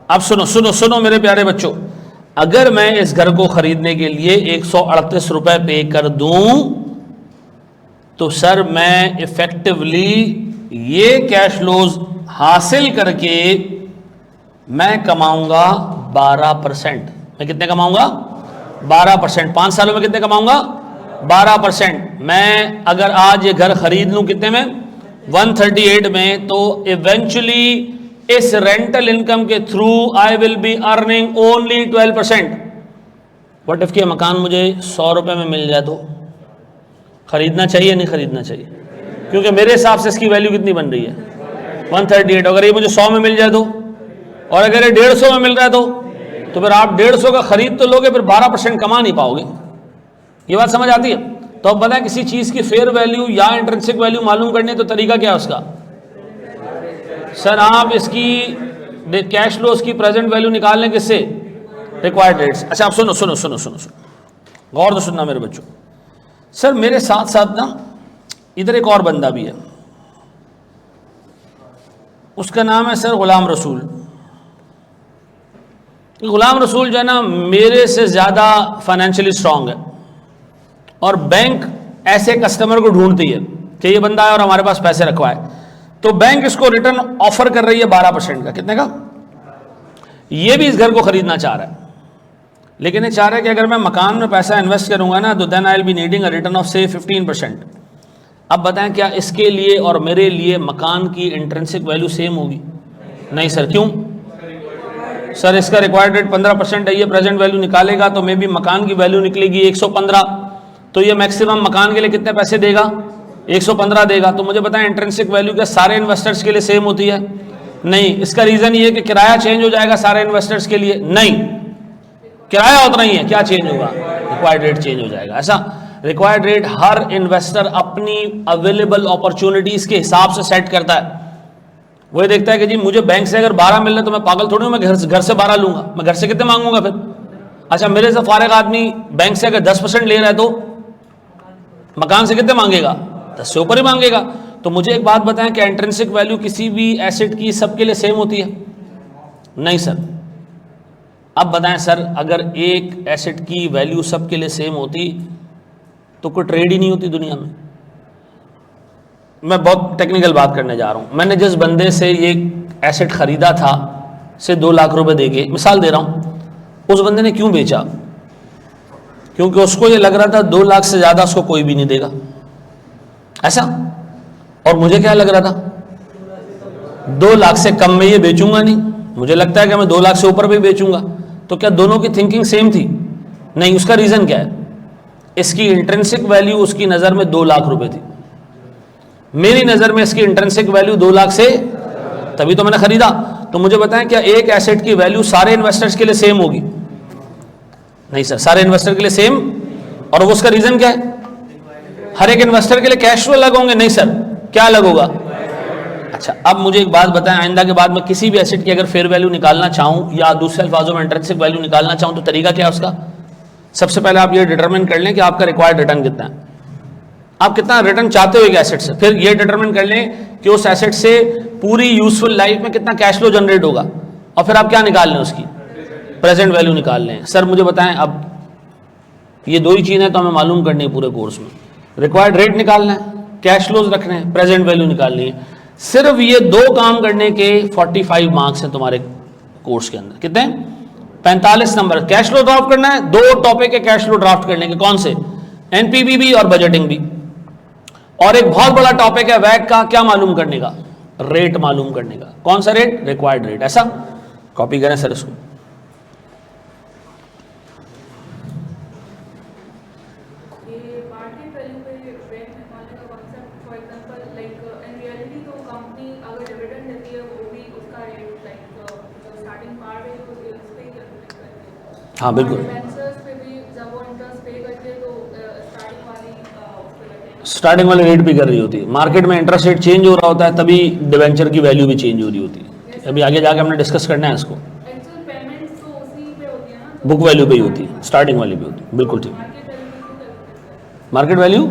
अब सुनो सुनो सुनो मेरे प्यारे बच्चों, अगर मैं इस घर को खरीदने के लिए 138 रुपए पे कर दूं तो सर मैं इफेक्टिवली ये कैश फ्लोज हासिल करके मैं कमाऊंगा 12%। मैं कितने कमाऊंगा? 12%। 5 सालों में कितने कमाऊंगा? 12%। मैं अगर आज ये घर खरीद लूं कितने में? 138 में, तो इवेंचुअली इस रेंटल इनकम के through I will be earning only 12%। What if के मकान मुझे 100 रुपए में मिल जाए तो खरीदना चाहिए नहीं खरीदना चाहिए? क्योंकि मेरे हिसाब से इसकी वैल्यू कितनी बन रही है? 138। अगर ये मुझे 100 में मिल जाए तो, और अगर ये 150 में मिल रहा है तो फिर आप 150 का खरीद तो लोगे, फिर 12% कमा नहीं पाओगे। ये बात समझ आती है? तो अब बताएं किसी चीज की फेयर वैल्यू या इंट्रिंसिक वैल्यू मालूम करने है तो तरीका क्या है उसका? सर आप इसकी कैश फ्लोज की प्रेजेंट वैल्यू निकाल लें किससे? Required rates. अच्छा आप सुनो सुनो सुनो सुनो सुनो गौर से सुनना मेरे बच्चों। सर मेरे साथ साथ ना इधर एक और बंदा भी है, उसका नाम है सर गुलाम रसूल। गुलाम रसूल जो है ना मेरे से ज़्यादा फाइनेंशियली स्ट्रांग है, और बैंक ऐसे कस्टमर को ढूंढती है कि ये बंदा है और हमारे पास पैसे रखवाए, तो बैंक इसको रिटर्न ऑफर कर रही है 12% का। कितने का? ये भी इस घर को खरीदना चाह रहा है, लेकिन ये चाह रहा है कि अगर मैं मकान में पैसा इन्वेस्ट करूंगा ना तो then I will be needing a return of say 15%। अब बताएं क्या इसके लिए और मेरे लिए मकान की इंट्रिंसिक वैल्यू सेम होगी? नहीं सर। क्यों? सर इसका रिक्वायर्ड रेट 15% है, ये प्रेजेंट वैल्यू निकालेगा तो मे बी मकान की वैल्यू निकलेगी 115, तो ये मैक्सिमम मकान के लिए कितने पैसे देगा? 115 देगा। तो मुझे बताएं इंट्रिंसिक वैल्यू क्या सारे इन्वेस्टर्स के लिए सेम होती है? नहीं। इसका रीजन ये है कि किराया चेंज हो जाएगा सारे इन्वेस्टर्स के लिए? नहीं, किराया उतना ही है। क्या चेंज होगा? रिक्वायर्ड रेट चेंज हो जाएगा। ऐसा रिक्वायर्ड रेट हर इन्वेस्टर अपनी अवेलेबल अपॉर्चुनिटीज के हिसाब से सेट करता है। वो देखता है कि जी मुझे बैंक से अगर 12 मिल रहा है तो मैं पागल थोड़ी हूं, मैं घर से 12 लूंगा। मैं घर से कितने मांगूंगा फिर? अच्छा मेरे से फारिग आदमी बैंक से अगर 10% ले रहा है तो मकान से कितने मांगेगा? 10 से ऊपर ही मांगेगा। तो मुझे एक बात बताएं कि इंट्रिंसिक वैल्यू किसी भी एसेट की सबके लिए सेम होती है? नहीं सर। अब बताएं सर, अगर एक एसेट की वैल्यू सबके लिए सेम होती तो कोई ट्रेड ही नहीं होती दुनिया में। मैं बहुत टेक्निकल बात करने जा रहा हूं। मैंने जिस बंदे से ये एसेट खरीदा था से 2 लाख रुपए देके, मिसाल दे रहा हूं, उस बंदे ने क्यों बेचा? क्योंकि उसको ये लग रहा था 2 लाख से ज्यादा उसको कोई भी नहीं देगा, ऐसा। और मुझे क्या लग रहा था 2 लाख से कम में ये बेचूंगा नहीं, मुझे लगता है कि मैं 2 लाख से ऊपर भी बेचूंगा। तो क्या दोनों की थिंकिंग सेम थी? नहीं। उसका रीजन क्या है? इसकी इंट्रिंसिक वैल्यू उसकी नजर में 2 लाख रुपए थी, मेरी नजर में इसकी इंट्रिंसिक वैल्यू 2 लाख से, तभी तो मैंने खरीदा। तो मुझे बताएं, क्या एक एसेट की वैल्यू सारे इन्वेस्टर्स के लिए सेम होगी? नहीं सर, सारे इन्वेस्टर के लिए सेम। और वो उसका रीजन क्या है? हर एक इन्वेस्टर के लिए कैश फ्लो अलग होंगे। नहीं सर, क्या अलग होगा? अच्छा, अब मुझे एक बात बताएं, आइंदा के बाद मैं किसी भी एसेट की अगर फेयर वैल्यू निकालना चाहूं या दूसरे अल्फाजों में इंट्रिंसिक वैल्यू निकालना चाहूं तो तरीका क्या है उसका? सबसे पहले आप ये डिटरमिन कर लें कि आपका रिक्वायर्ड रिटर्न कितना है, आप कितना रिटर्न चाहते हो एक एसेट से। फिर ये डिटरमिन कर लें कि उस एसेट से पूरी यूजफुल लाइफ में कितना कैश फ्लो जनरेट होगा, और फिर आप क्या निकाल लें? उसकी प्रेजेंट वैल्यू निकाल लें। सर मुझे बताएं, अब ये 2 ही चीज़ें तो हमें मालूम करनी है पूरे कोर्स में। रिक्वायर्ड रेट निकालना है, कैश फ्लोज रखने हैं, प्रेजेंट वैल्यू निकालनी है। सिर्फ ये 2 काम करने के 45 मार्क्स हैं तुम्हारे कोर्स के अंदर। कितने? 45 नंबर। कैश फ्लो ड्राफ्ट करना है, 2 टॉपिक है कैश फ्लो ड्राफ्ट करने के। कौन से? एनपीवी भी और बजटिंग भी। और एक बहुत बड़ा टॉपिक है वैट का, क्या मालूम करने का? रेट मालूम करने का। कौन सा रेट? Required rate. ऐसा कॉपी करें सर इसको। हाँ बिल्कुल, स्टार्टिंग वाली रेट भी कर रही होती है। मार्केट में इंटरेस्ट रेट चेंज हो रहा होता है, तभी डिवेंचर की वैल्यू भी चेंज हो रही होती है। अभी आगे जाके हमने डिस्कस करना है इसको। बुक वैल्यू पे ही होती है, स्टार्टिंग वाली भी होती है। बिल्कुल ठीक। मार्केट वैल्यू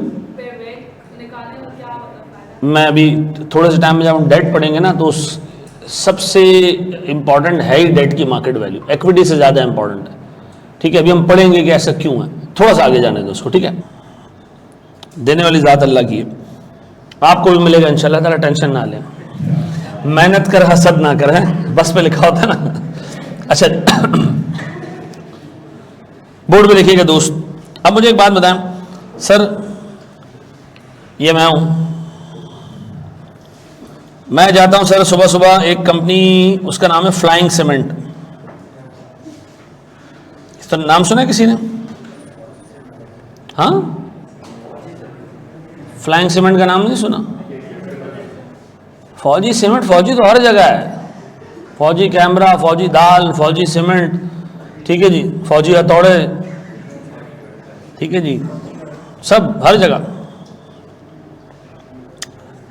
मैं अभी थोड़े से टाइम में जब हम डेट पढ़ेंगे ना, तो सबसे इंपॉर्टेंट है ही डेट की मार्केट वैल्यू, इक्विटी से ज़्यादा इंपॉर्टेंट है। ठीक है, अभी हम पढ़ेंगे कि ऐसा क्यों है, थोड़ा सा आगे जाने दो उसको। ठीक है, देने वाली ज़ात अल्लाह की है, आपको भी मिलेगा इंशाल्लाह ताला, टेंशन ना लें। मेहनत कर हसद ना कर, है बस पे लिखा होता है ना। अच्छा, बोर्ड पे लिखिएगा दोस्त। अब मुझे एक बात बताएं सर, ये मैं हूं, मैं जाता हूं सर सुबह सुबह एक कंपनी, उसका नाम है फ्लाइंग सीमेंट। इस तरह नाम सुना है किसी ने? हाँ, फ्लाइंग सीमेंट का नाम नहीं सुना? फौजी सीमेंट, फौजी तो हर जगह है। फौजी कैमरा, फौजी दाल, फौजी सीमेंट, ठीक है जी, फौजी हथौड़े, ठीक है जी, सब हर जगह।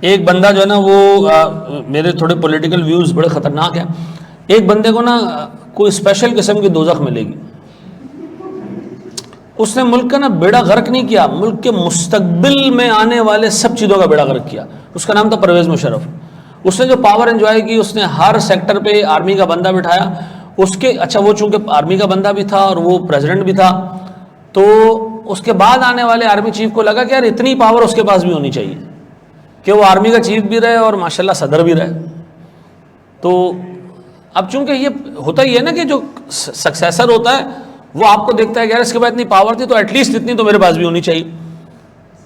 एक बंदा जो है ना वो मेरे थोड़े पॉलिटिकल व्यूज़ बड़े ख़तरनाक हैं। एक बंदे को ना कोई स्पेशल किस्म की दोज़ख मिलेगी। उसने मुल्क का ना बेड़ा गर्क नहीं किया, मुल्क के मुस्तकबिल में आने वाले सब चीज़ों का बेड़ा गर्क किया। उसका नाम था परवेज़ मुशर्रफ। उसने जो पावर एंजॉय की, उसने हर सेक्टर पे आर्मी का बंदा बिठाया उसके। अच्छा, वो चूंकि आर्मी का बंदा भी था और वो प्रेसिडेंट भी था, तो उसके बाद आने वाले आर्मी चीफ को लगा कि यार इतनी पावर उसके पास भी होनी चाहिए कि वो आर्मी का चीफ भी रहे और माशाल्लाह सदर भी रहे। तो अब चूंकि ये होता ही है ना कि जो सक्सेसर होता है वो आपको देखता है कि यार इसके बाद इतनी पावर थी तो एटलीस्ट इतनी तो मेरे पास भी होनी चाहिए।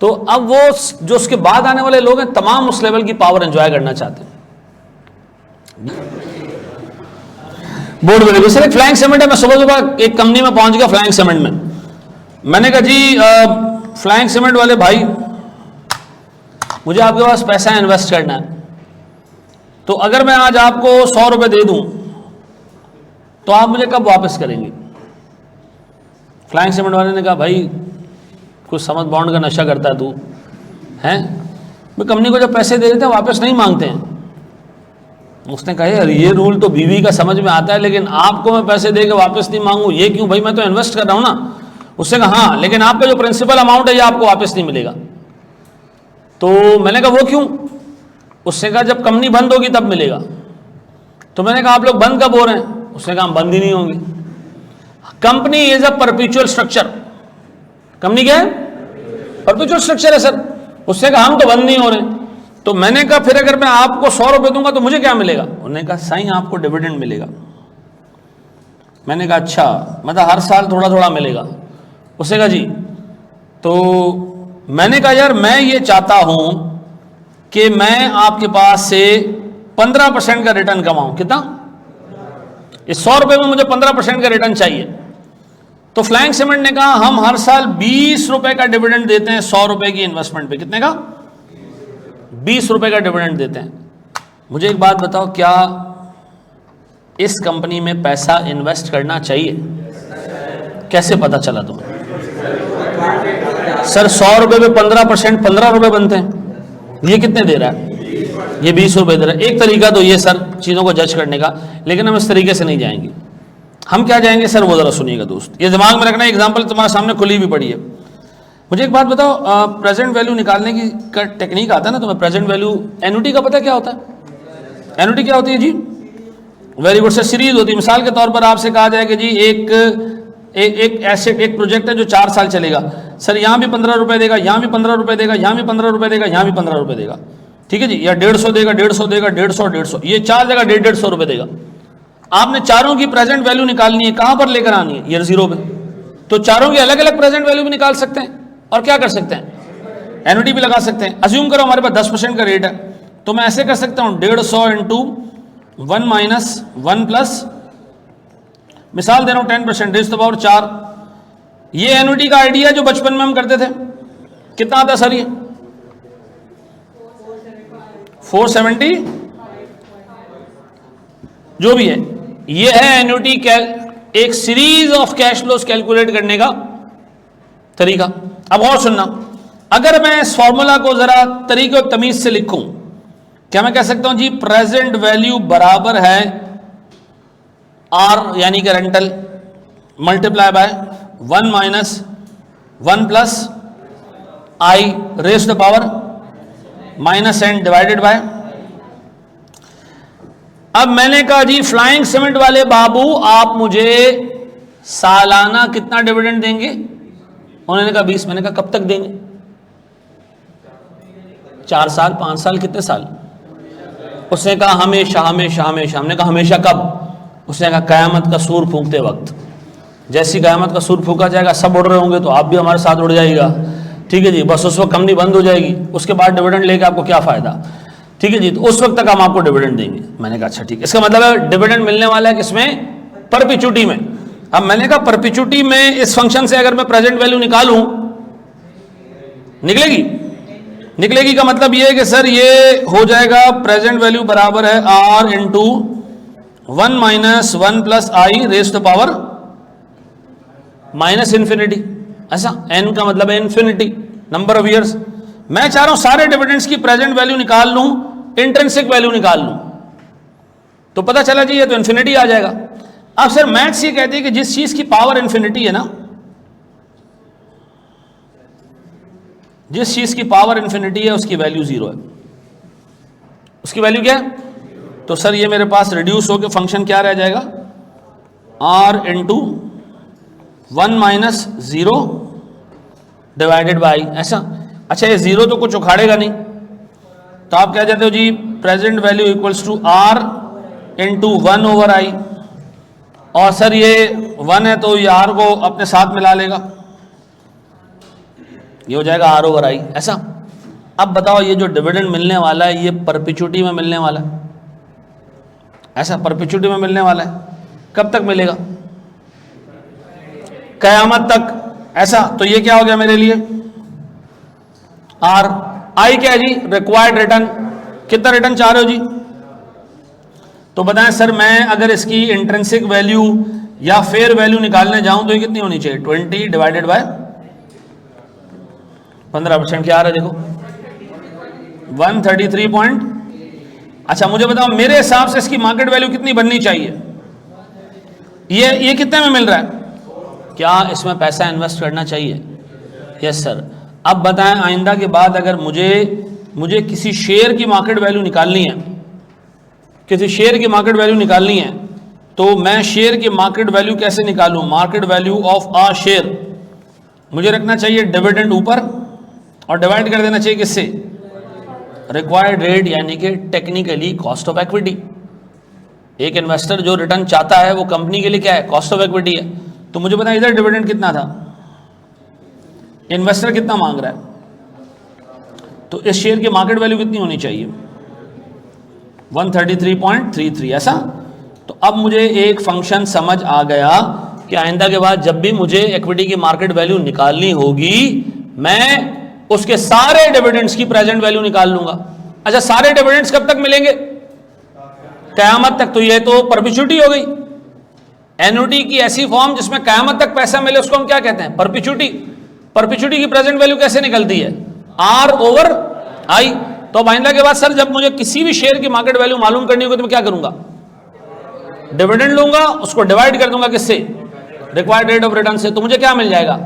तो अब वो जो उसके बाद आने वाले लोग हैं तमाम उस लेवल की पावर एंजॉय करना चाहते हैं। बोर्ड में देखो सर, एक फ्लाइंग सीमेंट है। मैं सुबह सुबह एक कंपनी में पहुंच गया फ्लाइंग सीमेंट में। मैंने कहा जी फ्लाइंग सीमेंट वाले भाई, मुझे आपके पास पैसा इन्वेस्ट करना है, तो अगर मैं आज आपको 100 रुपए दे दूं तो आप मुझे कब वापस करेंगे? फ्लाइंग सीमेंट वाले ने कहा भाई कुछ समझ बॉन्ड का नशा करता है तू, हैं? मैं कंपनी को जब पैसे दे देते हैं वापस नहीं मांगते हैं। उसने कहा यार ये रूल तो बीवी का समझ में आता है, लेकिन आपको मैं पैसे दे के वापस नहीं मांगू, ये क्यों भाई? मैं तो इन्वेस्ट कर रहा हूं ना। उसने कहा हाँ, लेकिन आपका जो प्रिंसिपल अमाउंट है ये आपको वापस नहीं मिलेगा। तो मैंने कहा वो क्यों? उसने कहा जब कंपनी बंद होगी तब मिलेगा। तो मैंने कहा आप लोग बंद कब हो रहे हैं? उसने कहा हम बंद ही नहीं होंगे। Company is a perpetual structure. Company क्या है? परपेचुअल स्ट्रक्चर है सर। उससे कहा हम तो बंद नहीं हो रहे। तो मैंने कहा फिर अगर मैं आपको 100 रुपए दूंगा तो मुझे क्या मिलेगा? उन्होंने कहा साईं आपको डिविडेंड मिलेगा। मैंने कहा अच्छा, मतलब हर साल थोड़ा थोड़ा मिलेगा? उसने कहा जी। तो मैंने कहा यार मैं ये चाहता हूं कि मैं आपके पास से 15% का रिटर्न कमाऊं। कितना? इस 100 रुपए में मुझे 15% का रिटर्न चाहिए। तो फ्लाइंग सीमेंट ने कहा हम हर साल 20 रुपए का डिविडेंड देते हैं 100 रुपए की इन्वेस्टमेंट पे। कितने का? 20 रुपए का डिविडेंड देते हैं। मुझे एक बात बताओ, क्या इस कंपनी में पैसा इन्वेस्ट करना चाहिए? कैसे पता चला तुम्हें? सर 100 रुपए पे 15% 15 रुपए बनते हैं। ये कितने दे रहा है? ये 20 रुपए दे रहा है। एक तरीका तो ये सर चीज़ों को जज करने का, लेकिन हम इस तरीके से नहीं जाएंगे। हम क्या जाएंगे सर, वो जरा सुनिएगा दोस्त, ये दिमाग में रखना। एग्जाम्पल तुम्हारे सामने खुली भी पड़ी है। मुझे एक बात बताओ, प्रेजेंट वैल्यू निकालने की का टेक्निक आता है ना तुम्हें? प्रेजेंट वैल्यू एन्युटी का पता क्या होता है? एन्युटी क्या होती है जी? वेरी गुड सर, सीरीज होती है। मिसाल के तौर पर आपसे कहा जाए कि जी एक एसेट, एक प्रोजेक्ट है जो 4 साल चलेगा। सर यहाँ भी 15 रुपए देगा, यहाँ भी 15 रुपए देगा, यहाँ भी 15 रुपए देगा, यहाँ भी 15 रुपए देगा। ठीक है जी, या 150 देगा, 150 देगा, 150, ये 4 जगह 150 रुपए देगा। आपने चारों की प्रेजेंट वैल्यू निकालनी है, कहां पर लेकर आनी है? ईयर 0 पे। तो चारों की अलग अलग प्रेजेंट वैल्यू भी निकाल सकते हैं और क्या कर सकते हैं? एन्युटी भी लगा सकते हैं। अज्यूम करो हमारे पास 10% का रेट है, तो मैं ऐसे कर सकता हूं 150 इंटू 1 माइनस 1 प्लस, मिसाल दे रहा हूं 10% रेज़ टू द पावर 4। ये एन्युटी का आइडिया जो बचपन में हम करते थे, कितना आता सर? ये 470 जो भी है, ये है एन्युटी। एक series of cash flows calculate करने का तरीका। अब और सुनना, अगर मैं इस फॉर्मूला को जरा तरीके और तमीज से लिखूं, क्या मैं कह सकता हूं जी प्रेजेंट वैल्यू बराबर है आर यानी कि rental multiply by 1 minus 1 plus I raise to the power minus N divided by. अब मैंने कहा जी फ्लाइंग सीमेंट वाले बाबू आप मुझे सालाना कितना डिविडेंड देंगे? उन्होंने कहा 20। मैंने कहा कब तक देंगे? 4 साल, 5 साल, कितने साल? उसने कहा हमेशा हमेशा हमेशा। हमने कहा हमेशा कब? उसने कहा कयामत का सूर फूंकते वक्त। जैसी कयामत का सूर फूंका जाएगा, सब उड़ रहे होंगे तो आप भी हमारे साथ उड़ जाएगा। ठीक है जी, बस उस वक्त कंपनी बंद हो जाएगी, उसके बाद डिविडेंड लेके आपको क्या फायदा? ठीक है जी, तो उस वक्त तक हम आपको डिविडेंड देंगे। मैंने कहा अच्छा ठीक है। इसका मतलब है डिविडेंड मिलने वाला है किसमें? परपेचुटी में। अब मैंने कहा परपेचुटी में इस फंक्शन से अगर मैं प्रेजेंट वैल्यू निकालूं, निकलेगी? निकलेगी का मतलब ये है कि सर ये हो जाएगा प्रेजेंट वैल्यू बराबर है R into 1 minus 1 plus I raise to power minus infinity. ऐसा एन का मतलब है इन्फिनिटी, नंबर ऑफ ईयर्स। मैं चाह रहा हूं सारे डिविडेंड्स की प्रेजेंट वैल्यू निकाल लूं, इंट्रिंसिक वैल्यू निकाल लूं, तो पता चला जी ये तो इन्फिनिटी आ जाएगा। अब सर मैथ्स ये कहती है कि जिस चीज की पावर इन्फिनिटी है ना, जिस चीज की पावर इन्फिनिटी है उसकी वैल्यू 0 है। उसकी वैल्यू क्या है? तो सर ये मेरे पास रिड्यूस होकर फंक्शन क्या रह जाएगा? R into 1 minus 0 divided by ऐसा। अच्छा ये 0 तो कुछ उखाड़ेगा नहीं, तो आप क्या जाते हो जी present value equals to R into 1 over I. और सर ये 1 है तो ये आर को अपने साथ मिला लेगा, ये हो जाएगा आर ओवर आई। ऐसा अब बताओ ये जो डिविडेंड मिलने वाला है ये परपेचुटी में मिलने वाला है। ऐसा परपेचुटी में मिलने वाला है। कब तक मिलेगा? कयामत तक। ऐसा तो ये क्या हो गया मेरे लिए? आर। आई क्या है जी? Required return. कितना रिटर्न चाह रहे हो जी? तो बताएं सर मैं अगर इसकी इंट्रिंसिक वैल्यू या फेयर वैल्यू निकालने जाऊं तो ये कितनी होनी चाहिए? 20 डिवाइडेड बाय 15%। क्या आ रहा है देखो? 133 पॉइंट। अच्छा मुझे बताओ मेरे हिसाब से इसकी मार्केट वैल्यू कितनी बननी चाहिए? ये कितने में मिल रहा है? क्या इसमें पैसा इन्वेस्ट करना चाहिए? Yes sir. अब बताएं आइंदा के बाद अगर मुझे किसी शेयर की मार्केट वैल्यू निकालनी है, किसी शेयर की मार्केट वैल्यू निकालनी है, तो मैं शेयर की मार्केट वैल्यू कैसे निकालूं? Market value of a share मुझे रखना चाहिए डिविडेंड ऊपर और डिवाइड कर देना चाहिए किससे? रिक्वायर्ड रेट यानी कि टेक्निकली कॉस्ट ऑफ इक्विटी। एक इन्वेस्टर जो रिटर्न चाहता है वो कंपनी के लिए क्या है? कॉस्ट ऑफ इक्विटी है। तो मुझे पता इधर डिविडेंड कितना था, इन्वेस्टर कितना मांग रहा है, तो इस शेयर की मार्केट वैल्यू कितनी होनी चाहिए? 133.33 ऐसा। तो अब मुझे एक फंक्शन समझ आ गया कि आइंदा के बाद जब भी मुझे इक्विटी की मार्केट वैल्यू निकालनी होगी मैं उसके सारे डिविडेंड्स की प्रेजेंट वैल्यू निकाल लूंगा। अच्छा, सारे डिविडेंड्स कब तक मिलेंगे? कयामत तक। तो ये तो परपेचुइटी हो गई। एन्युटी की ऐसी फॉर्म जिसमें कयामत तक पैसा मिले उसको हम क्या कहते हैं? परपेचुइटी। परपेचुइटी की प्रेजेंट वैल्यू कैसे निकलती है? R over I. तो अब आइंदा के बाद सर जब मुझे किसी भी शेयर की मार्केट वैल्यू मालूम करनी होगी तो मैं क्या करूंगा? डिविडेंड लूंगा, उसको डिवाइड कर दूंगा किससे? रिक्वायर्ड रेट ऑफ रिटर्न से। तो मुझे क्या मिल जाएगा?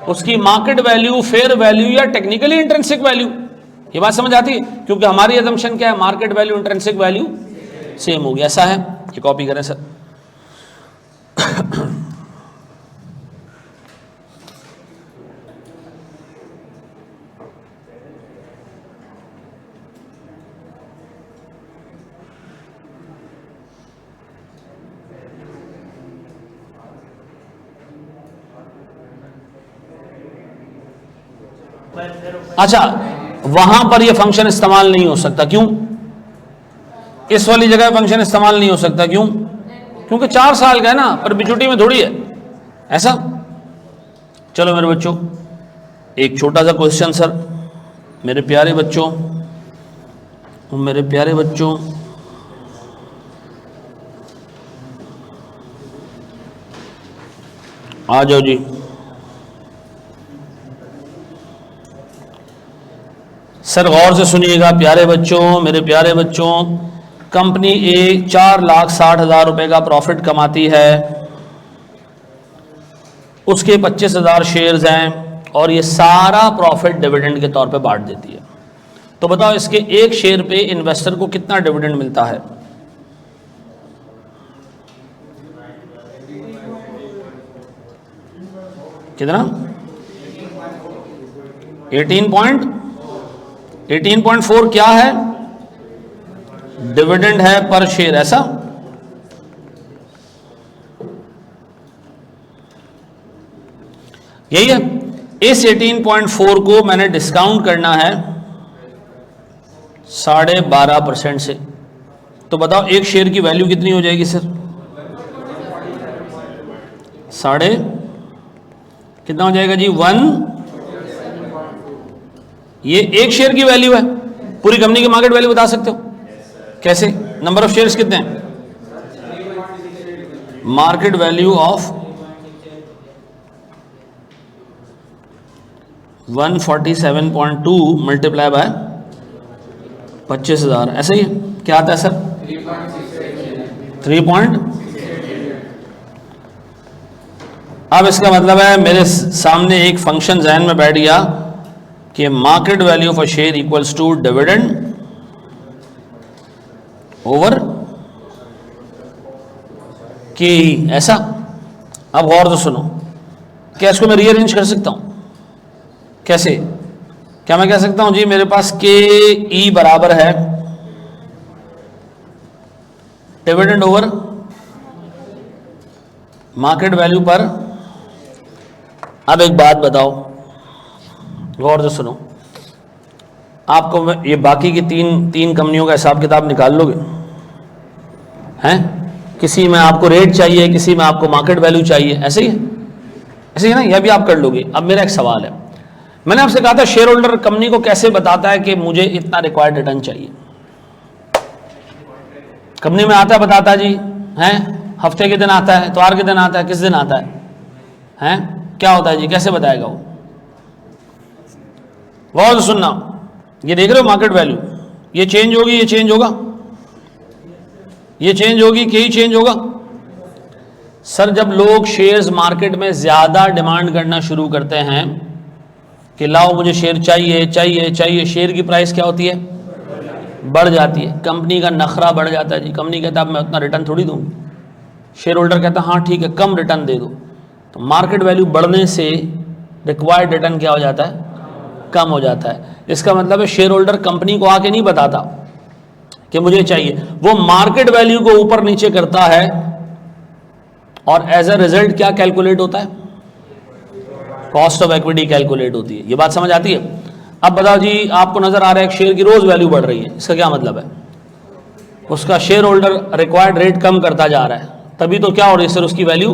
उसकी मार्केट वैल्यू, फेयर वैल्यू या टेक्निकली इंट्रिंसिक वैल्यू। ये बात समझ आती है? क्योंकि हमारी असम्पशन क्या है? Market value intrinsic value same होगी। ऐसा है, ये कॉपी करें सर। अच्छा, वहां पर यह फंक्शन इस्तेमाल नहीं हो सकता। क्यों? इस वाली जगह फंक्शन इस्तेमाल नहीं हो सकता। क्यों? क्योंकि 4 साल का है ना, परपेचुइटी में थोड़ी है ऐसा। चलो मेरे बच्चों, एक छोटा सा क्वेश्चन सर, मेरे प्यारे बच्चों, आ जाओ जी। सर गौर से सुनिएगा प्यारे बच्चों, मेरे प्यारे बच्चों, कंपनी ए 4,60,000 रुपए का प्रॉफिट कमाती है, उसके 25,000 शेयर्स हैं और ये सारा प्रॉफिट डिविडेंड के तौर पे बांट देती है। तो बताओ इसके एक शेयर पे इन्वेस्टर को कितना डिविडेंड मिलता है? कितना? 18.4 क्या है? डिविडेंड है पर शेयर। ऐसा यही है। इस 18.4 को मैंने डिस्काउंट करना है 12.5% से। तो बताओ एक शेयर की वैल्यू कितनी हो जाएगी सर? कितना हो जाएगा जी? 1। ये एक शेयर की वैल्यू है। पूरी कंपनी की मार्केट वैल्यू बता सकते हो कैसे? नंबर ऑफ शेयर्स कितने हैं? Market value of 147.2 multiply by 25,000। ऐसे ही क्या आता है सर? 3 अब इसका मतलब है मेरे सामने एक फंक्शन ज़हन में बैठ गया कि market value of a share equals to dividend over K. ऐसा। अब गौर तो सुनो, क्या इसको मैं रीअरेंज कर सकता हूं? कैसे? क्या मैं कह सकता हूं जी मेरे पास के ई बराबर है डिविडेंड ओवर मार्केट वैल्यू पर। अब एक बात बताओ, गौर से सुनो, आपको ये बाकी की तीन कंपनियों का हिसाब किताब निकाल लोगे हैं? किसी में आपको रेट चाहिए, किसी में आपको मार्केट वैल्यू चाहिए, ऐसे ही है? ऐसे ही ना? यह भी आप कर लोगे। अब मेरा एक सवाल है, मैंने आपसे कहा था शेयर होल्डर कंपनी को कैसे बताता है कि मुझे इतना रिक्वायर्ड रिटर्न चाहिए? कंपनी में आता है, बताता जी हैं, हफ्ते के दिन आता है, इतवार के दिन आता है, किस दिन आता है हैं? क्या होता है जी? कैसे बताएगा वो? गौर से सुनना, ये देख रहे हो मार्केट वैल्यू, ये चेंज होगी, ये चेंज होगा, ये चेंज होगी, क्या ही चेंज होगा? सर जब लोग शेयर्स मार्केट में ज्यादा डिमांड करना शुरू करते हैं कि लाओ मुझे शेयर चाहिए चाहिए चाहिए, शेयर की प्राइस क्या होती है? बढ़ जाती है। कंपनी का नखरा बढ़ जाता है जी। कंपनी कहता है अब मैं उतना रिटर्न थोड़ी दूंगी, शेयर होल्डर कहता है हाँ ठीक है कम रिटर्न दे दो, तो मार्केट वैल्यू बढ़ने से रिक्वायर्ड रिटर्न क्या हो जाता है, कम हो जाता है। इसका मतलब है शेयर होल्डर कंपनी को आके नहीं बताता कि मुझे चाहिए, वो मार्केट वैल्यू को ऊपर नीचे करता है और एज अ रिजल्ट क्या कैलकुलेट होता है, कॉस्ट ऑफ इक्विटी कैलकुलेट होती है। ये बात समझ आती है। अब बताओ जी, आपको नजर आ रहा है एक शेयर की रोज वैल्यू बढ़ रही है, इसका क्या मतलब है, उसका शेयर होल्डर रिक्वायर्ड रेट कम करता जा रहा है, तभी तो क्या हो रही है सर, उसकी वैल्यू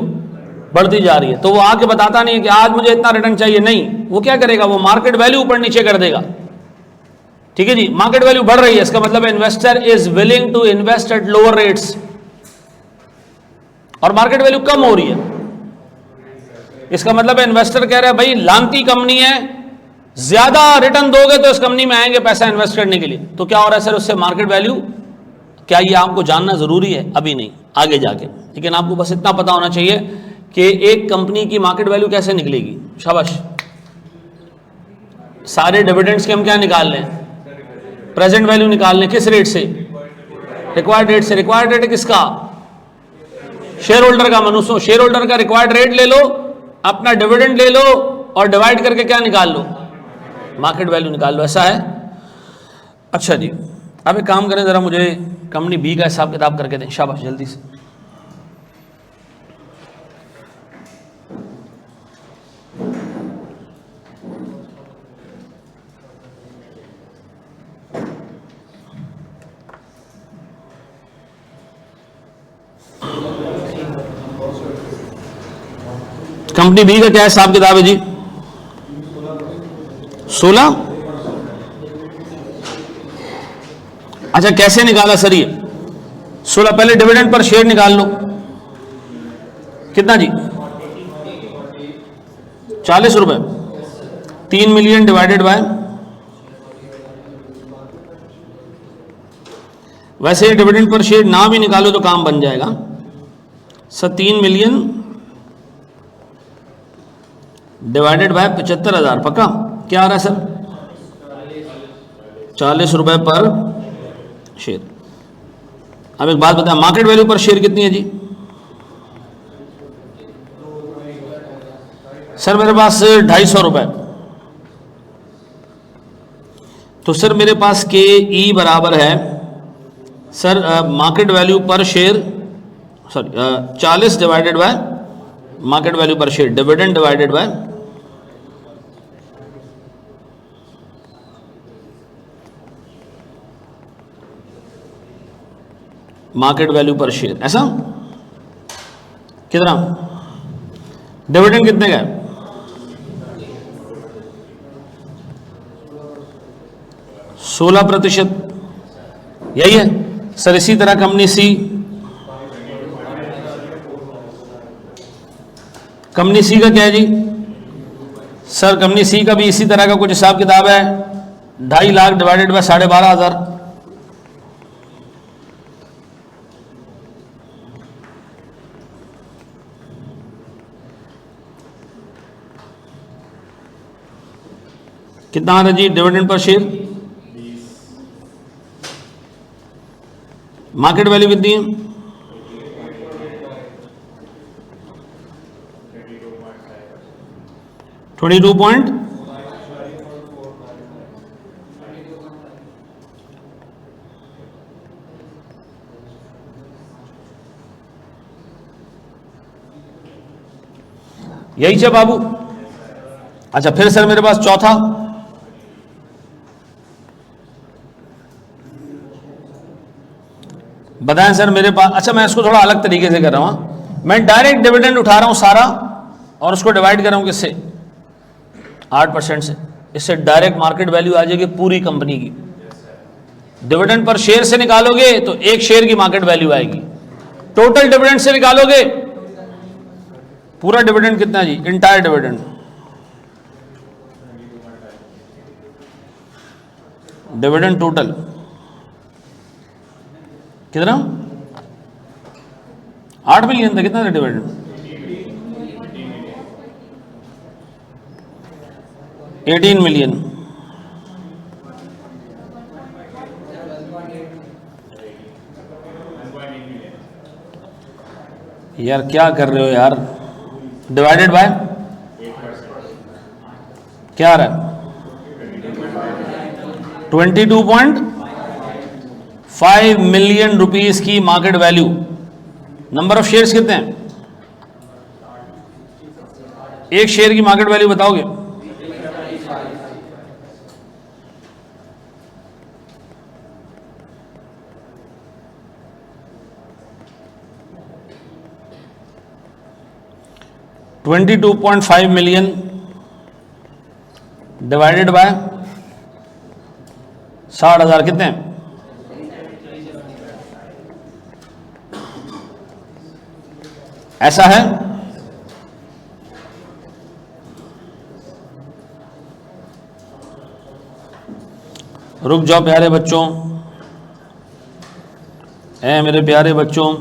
बढ़ती जा रही है। तो वो आके बताता नहीं है कि आज मुझे इतना रिटर्न चाहिए, नहीं, वो क्या करेगा, वो मार्केट वैल्यू ऊपर नीचे कर देगा। ठीक है जी, मार्केट वैल्यू बढ़ रही है, इसका मतलब investor is willing to invest at lower rates, और मार्केट वैल्यू कम हो रही है, इसका मतलब इन्वेस्टर कह रहा है भाई लांती कंपनी है, ज्यादा रिटर्न दोगे तो इस कंपनी में आएंगे पैसा इन्वेस्ट करने के लिए। तो क्या हो रहा है सर, उससे मार्केट वैल्यू, क्या ये आपको जानना जरूरी है, अभी नहीं, आगे जाके, लेकिन आपको बस इतना पता होना चाहिए कि एक कंपनी की मार्केट वैल्यू कैसे निकलेगी। शाबाश। सारे डिविडेंड्स के हम क्या निकाल लें, प्रेजेंट वैल्यू निकाल लें, किस रेट से, रिक्वायर्ड रेट से। रिक्वायर्ड रेट किसका, शेयर होल्डर का। मनुष्यों, शेयर होल्डर का रिक्वायर्ड रेट ले लो, अपना डिविडेंड ले लो और डिवाइड करके क्या निकाल लो, मार्केट वैल्यू निकाल लो, ऐसा है। अच्छा जी, अब एक काम करें, जरा मुझे कंपनी बी का हिसाब किताब करके दें, शाबाश, जल्दी से। कंपनी बी का क्या हिसाब किताब है जी, 16। अच्छा, कैसे निकाला सर ये 16? पहले डिविडेंड पर शेयर निकाल लो, कितना जी, 40 रुपए। 3 मिलियन डिवाइडेड बाय, वैसे डिविडेंड पर शेयर ना भी निकालो तो काम बन जाएगा सर। 3 मिलियन डिवाइडेड बाय 75,000, पक्का क्या आ रहा है सर, 40 रुपए पर शेयर। अब एक बात बताएं, मार्केट वैल्यू पर शेयर कितनी है जी? सर मेरे पास 250 रुपए। तो सर मेरे पास के ई बराबर है sir market value per share, sorry 40 divided by market value per share, dividend divided by market value per share, ऐसा। कितना डिविडेंड कितने का है? 16%, यही है सर। इसी तरह कंपनी सी, कंपनी सी का क्या है जी? सर कंपनी सी का भी इसी तरह का कुछ हिसाब किताब है, 2.5 लाख डिवाइडेड बाय 12,500। कितना आ रहा है जी dividend per share? Market value कितनी है? 22 पॉइंट, यही है बाबू। अच्छा फिर सर मेरे पास चौथा, बताएं सर मेरे पास। अच्छा मैं इसको थोड़ा अलग तरीके से कर रहा हूं, मैं डायरेक्ट डिविडेंड उठा रहा हूं सारा और उसको डिवाइड कर रहा हूं किससे, 8% से। इससे डायरेक्ट मार्केट वैल्यू आ जाएगी पूरी कंपनी की। डिविडेंड पर शेयर से निकालोगे तो एक शेयर की मार्केट वैल्यू आएगी, टोटल डिविडेंड से निकालोगे पूरा डिविडेंड कितना जी, इंटायर डिविडेंड, डिविडेंड टोटल कितना, 8 मिलियन था, कितना था डिविडेंड, 18 मिलियन। यार क्या कर रहे हो यार, डिवाइडेड बाय क्या आ रहा है, 22.5 मिलियन रुपीस की market value. Number of shares कितने हैं, एक शेयर की मार्केट वैल्यू बताओगे? $22.5 मिलियन डिवाइडेड बाय 60,000 कितने हैं? ऐसा है। रुक जाओ प्यारे बच्चों, मेरे प्यारे बच्चों,